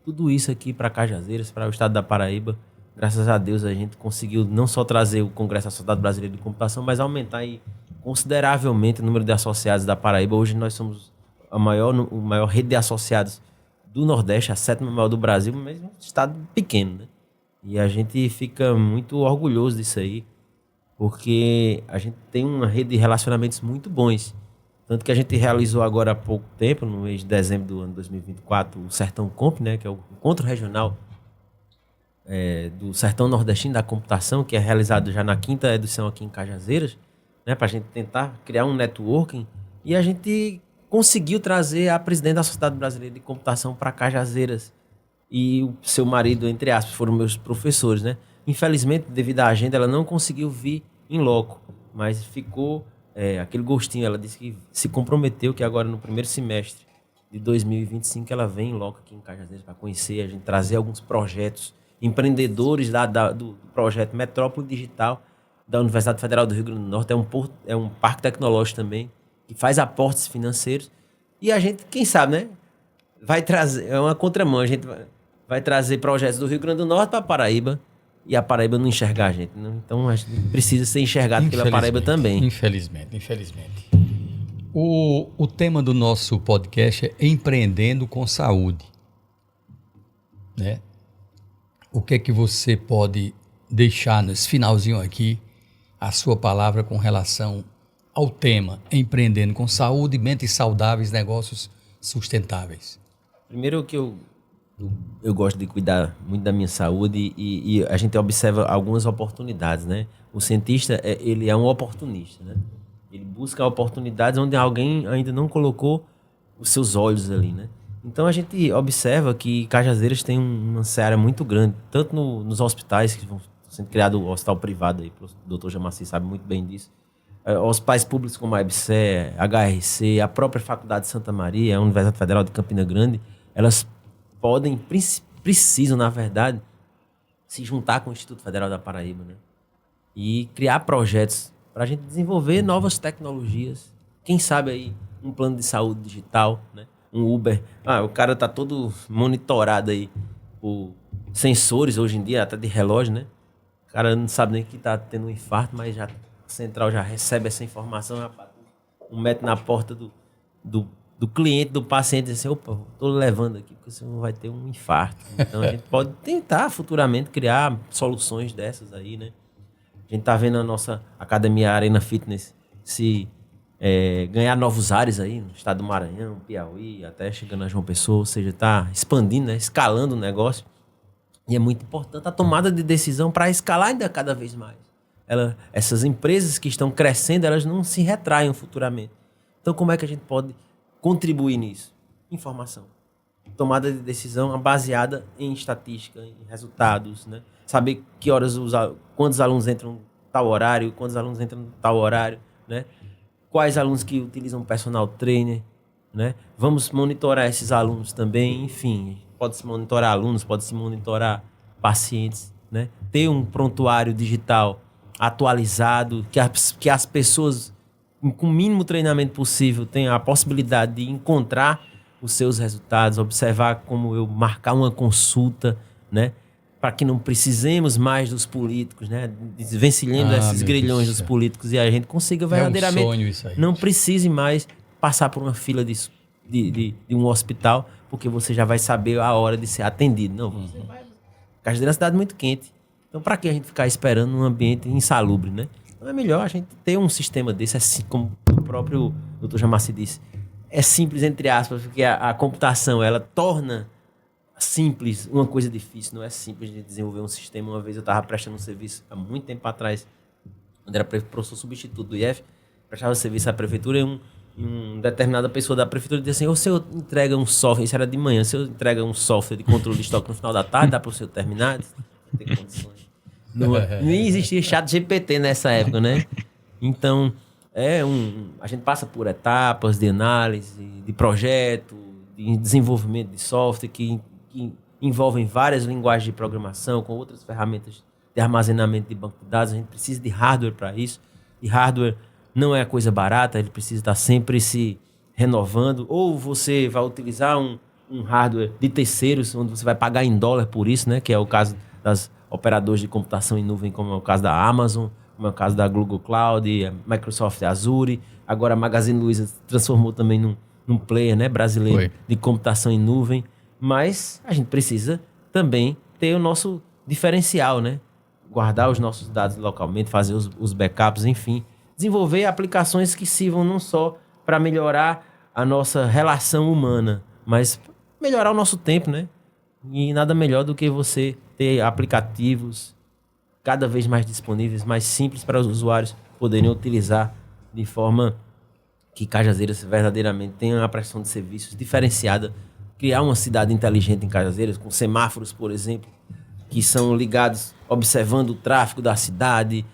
Speaker 3: tudo isso aqui para Cajazeiras, para o estado da Paraíba. Graças a Deus a gente conseguiu não só trazer o Congresso da Sociedade Brasileira de Computação, mas aumentar aí consideravelmente o número de associados da Paraíba. Hoje nós somos a maior rede de associados do Nordeste, a 7ª maior do Brasil, mas um estado pequeno, né? E a gente fica muito orgulhoso disso aí, porque a gente tem uma rede de relacionamentos muito bons. Tanto que a gente realizou agora há pouco tempo, no mês de dezembro do ano 2024, o Sertão Comp, né, que é o encontro regional do Sertão Nordestino da Computação, que é realizado já na 5ª edição aqui em Cajazeiras, né, para a gente tentar criar um networking. E a gente conseguiu trazer a presidente da Sociedade Brasileira de Computação para Cajazeiras. E o seu marido, entre aspas, foram meus professores, né? Infelizmente, devido à agenda, ela não conseguiu vir em loco, mas ficou aquele gostinho. Ela disse que se comprometeu que agora no primeiro semestre de 2025 ela vem em loco aqui em Cajazeiras para conhecer, a gente trazer alguns projetos, empreendedores do projeto Metrópole Digital da Universidade Federal do Rio Grande do Norte. É um parque tecnológico também, que faz aportes financeiros. E a gente, quem sabe, né? Vai trazer, é uma contramão, a gente vai trazer projetos do Rio Grande do Norte para a Paraíba e a Paraíba não enxergar a gente, né? Então a gente precisa ser enxergado pela Paraíba também.
Speaker 1: Infelizmente. O tema do nosso podcast é Empreendendo com Saúde, né? O que é que você pode deixar nesse finalzinho aqui, a sua palavra com relação ao tema Empreendendo com Saúde, mentes saudáveis, negócios sustentáveis?
Speaker 3: Primeiro que eu gosto de cuidar muito da minha saúde e a gente observa algumas oportunidades, né? O cientista, ele é um oportunista, né? Ele busca oportunidades onde alguém ainda não colocou os seus olhos ali, né? Então a gente observa que Cajazeiras tem uma seara muito grande, tanto nos hospitais, que vão sendo criado o hospital privado aí, o doutor Jamaci sabe muito bem disso, hospitais públicos como a EBSER, HRC, a própria Faculdade de Santa Maria, a Universidade Federal de Campina Grande, elas precisam, na verdade, se juntar com o Instituto Federal da Paraíba, né? E criar projetos para a gente desenvolver novas tecnologias. Quem sabe aí um plano de saúde digital, né? Um Uber. O cara tá todo monitorado aí por sensores hoje em dia, até de relógio, né? O cara não sabe nem que tá tendo um infarto, mas já a central já recebe essa informação, rapaz, 1 metro na porta do cliente, do paciente, diz assim, opa, estou levando aqui porque você não vai ter um infarto. Então a gente pode tentar futuramente criar soluções dessas aí, né? A gente está vendo a nossa academia Arena Fitness ganhar novos ares aí no estado do Maranhão, Piauí, até chegando a João Pessoa, ou seja, está expandindo, né? Escalando o negócio. E é muito importante a tomada de decisão para escalar ainda cada vez mais. Essas empresas que estão crescendo, elas não se retraiam futuramente. Então como é que a gente pode contribuir nisso? Informação. Tomada de decisão baseada em estatística, em resultados, né? Saber que horas quantos alunos entram em tal horário, quantos alunos entram em tal horário, né? Quais alunos que utilizam personal trainer, né? Vamos monitorar esses alunos também, enfim. Pode-se monitorar alunos, pode-se monitorar pacientes, né? Ter um prontuário digital atualizado, que as pessoas com o mínimo treinamento possível, tenha a possibilidade de encontrar os seus resultados, observar como eu marcar uma consulta, né? Para que não precisemos mais dos políticos, né? Desvencilhando esses grilhões dos políticos e a gente consiga verdadeiramente...
Speaker 1: É um sonho isso aí.
Speaker 3: Não precise mais passar por uma fila de um hospital, porque você já vai saber a hora de ser atendido. Não, você vai... Cajazeira é uma cidade muito quente. Então, para que a gente ficar esperando num ambiente insalubre, né? Então, é melhor a gente ter um sistema desse, assim como o próprio Dr. Jamassi disse. É simples, entre aspas, porque a computação, ela torna simples uma coisa difícil. Não é simples de desenvolver um sistema. Uma vez eu estava prestando um serviço, há muito tempo atrás, quando era professor substituto do IF, prestava serviço à prefeitura e uma determinada pessoa da prefeitura disse assim: ou se eu entrega um software, isso era de manhã, se eu entrega um software de controle de estoque no final da tarde, dá para o senhor terminar? Não tem condições. Nem existia chat GPT nessa época, né? Então, a gente passa por etapas de análise, de projeto, de desenvolvimento de software que envolvem várias linguagens de programação, com outras ferramentas de armazenamento de banco de dados. A gente precisa de hardware para isso. E hardware não é coisa barata, ele precisa estar sempre se renovando. Ou você vai utilizar um hardware de terceiros, onde você vai pagar em dólar por isso, né? Que é o caso das operadoras de computação em nuvem, como é o caso da Amazon, como é o caso da Google Cloud, a Microsoft Azure. Agora a Magazine Luiza transformou também num player, né, brasileiro de computação em nuvem. Mas a gente precisa também ter o nosso diferencial, né? Guardar os nossos dados localmente, fazer os backups, enfim. Desenvolver aplicações que sirvam não só para melhorar a nossa relação humana, mas melhorar o nosso tempo, né? E nada melhor do que você ter aplicativos cada vez mais disponíveis, mais simples para os usuários poderem utilizar de forma que Cajazeiras verdadeiramente tenha uma prestação de serviços diferenciada. Criar uma cidade inteligente em Cajazeiras, com semáforos, por exemplo, que são ligados, observando o tráfego da cidade,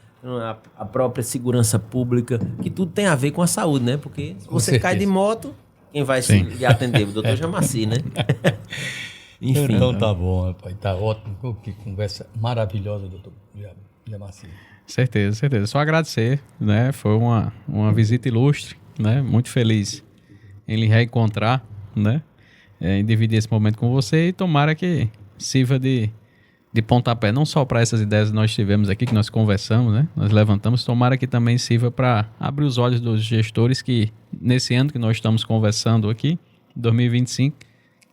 Speaker 3: a própria segurança pública, que tudo tem a ver com a saúde, né? Porque se você cai de moto, quem vai lhe atender? O doutor Jamassi, né? Enfim.
Speaker 1: Então tá bom, rapaz. Tá ótimo. Que conversa maravilhosa, doutor Jamassi.
Speaker 2: Certeza, certeza. Só agradecer, né? Foi uma visita ilustre, né? Muito feliz em lhe reencontrar, né? Em dividir esse momento com você e tomara que sirva de pontapé, não só para essas ideias que nós tivemos aqui, que nós conversamos, né? Nós levantamos, tomara que também sirva para abrir os olhos dos gestores que, nesse ano que nós estamos conversando aqui, 2025,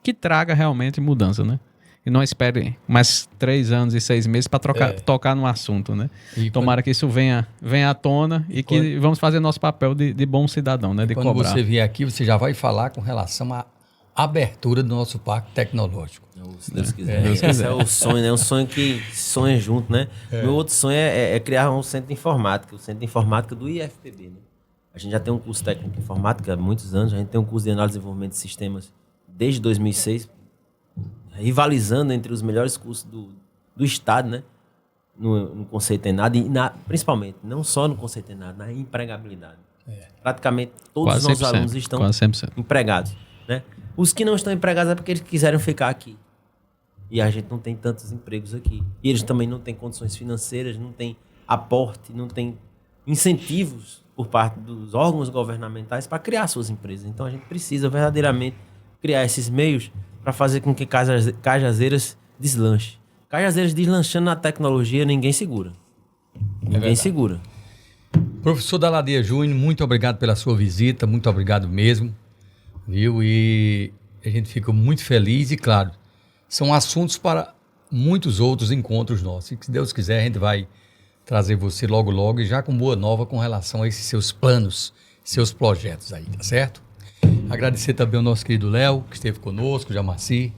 Speaker 2: que traga realmente mudança, né? E não espere mais 3 anos e 6 meses para tocar no assunto, né? E tomara que isso venha à tona e que vamos fazer nosso papel de bom cidadão, né? De
Speaker 1: quando
Speaker 2: cobrar.
Speaker 1: Você vier aqui, você já vai falar com relação à abertura do nosso parque tecnológico.
Speaker 3: Se Deus quiser. Esse é o sonho, né? Um sonho que sonha junto, né? Meu outro sonho é criar um centro de informática, o centro de informática do IFPB, né? A gente já tem um curso técnico de informática há muitos anos, a gente tem um curso de análise e desenvolvimento de sistemas desde 2006, rivalizando entre os melhores cursos do Estado, né? No conceito em nada, e principalmente, não só no conceito em nada, na empregabilidade. Praticamente todos os nossos alunos estão empregados, né? Os que não estão empregados é porque eles quiseram ficar aqui. E a gente não tem tantos empregos aqui. E eles também não têm condições financeiras, não têm aporte, não têm incentivos por parte dos órgãos governamentais para criar suas empresas. Então a gente precisa verdadeiramente criar esses meios para fazer com que Cajazeiras deslanche. Cajazeiras deslanchando na tecnologia, ninguém segura. Ninguém segura.
Speaker 1: Professor Daladier Júnior, muito obrigado pela sua visita, muito obrigado mesmo. Viu? E a gente fica muito feliz e, claro, são assuntos para muitos outros encontros nossos. E que, se Deus quiser, a gente vai trazer você logo, logo e já com boa nova com relação a esses seus planos, seus projetos aí, tá certo? Agradecer também ao nosso querido Léo, que esteve conosco, Jamassi,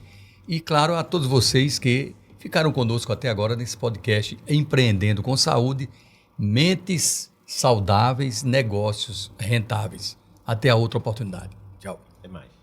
Speaker 1: e, claro, a todos vocês que ficaram conosco até agora nesse podcast Empreendendo com Saúde, Mentes Saudáveis, Negócios Rentáveis. Até a outra oportunidade. Tchau.
Speaker 3: Até mais.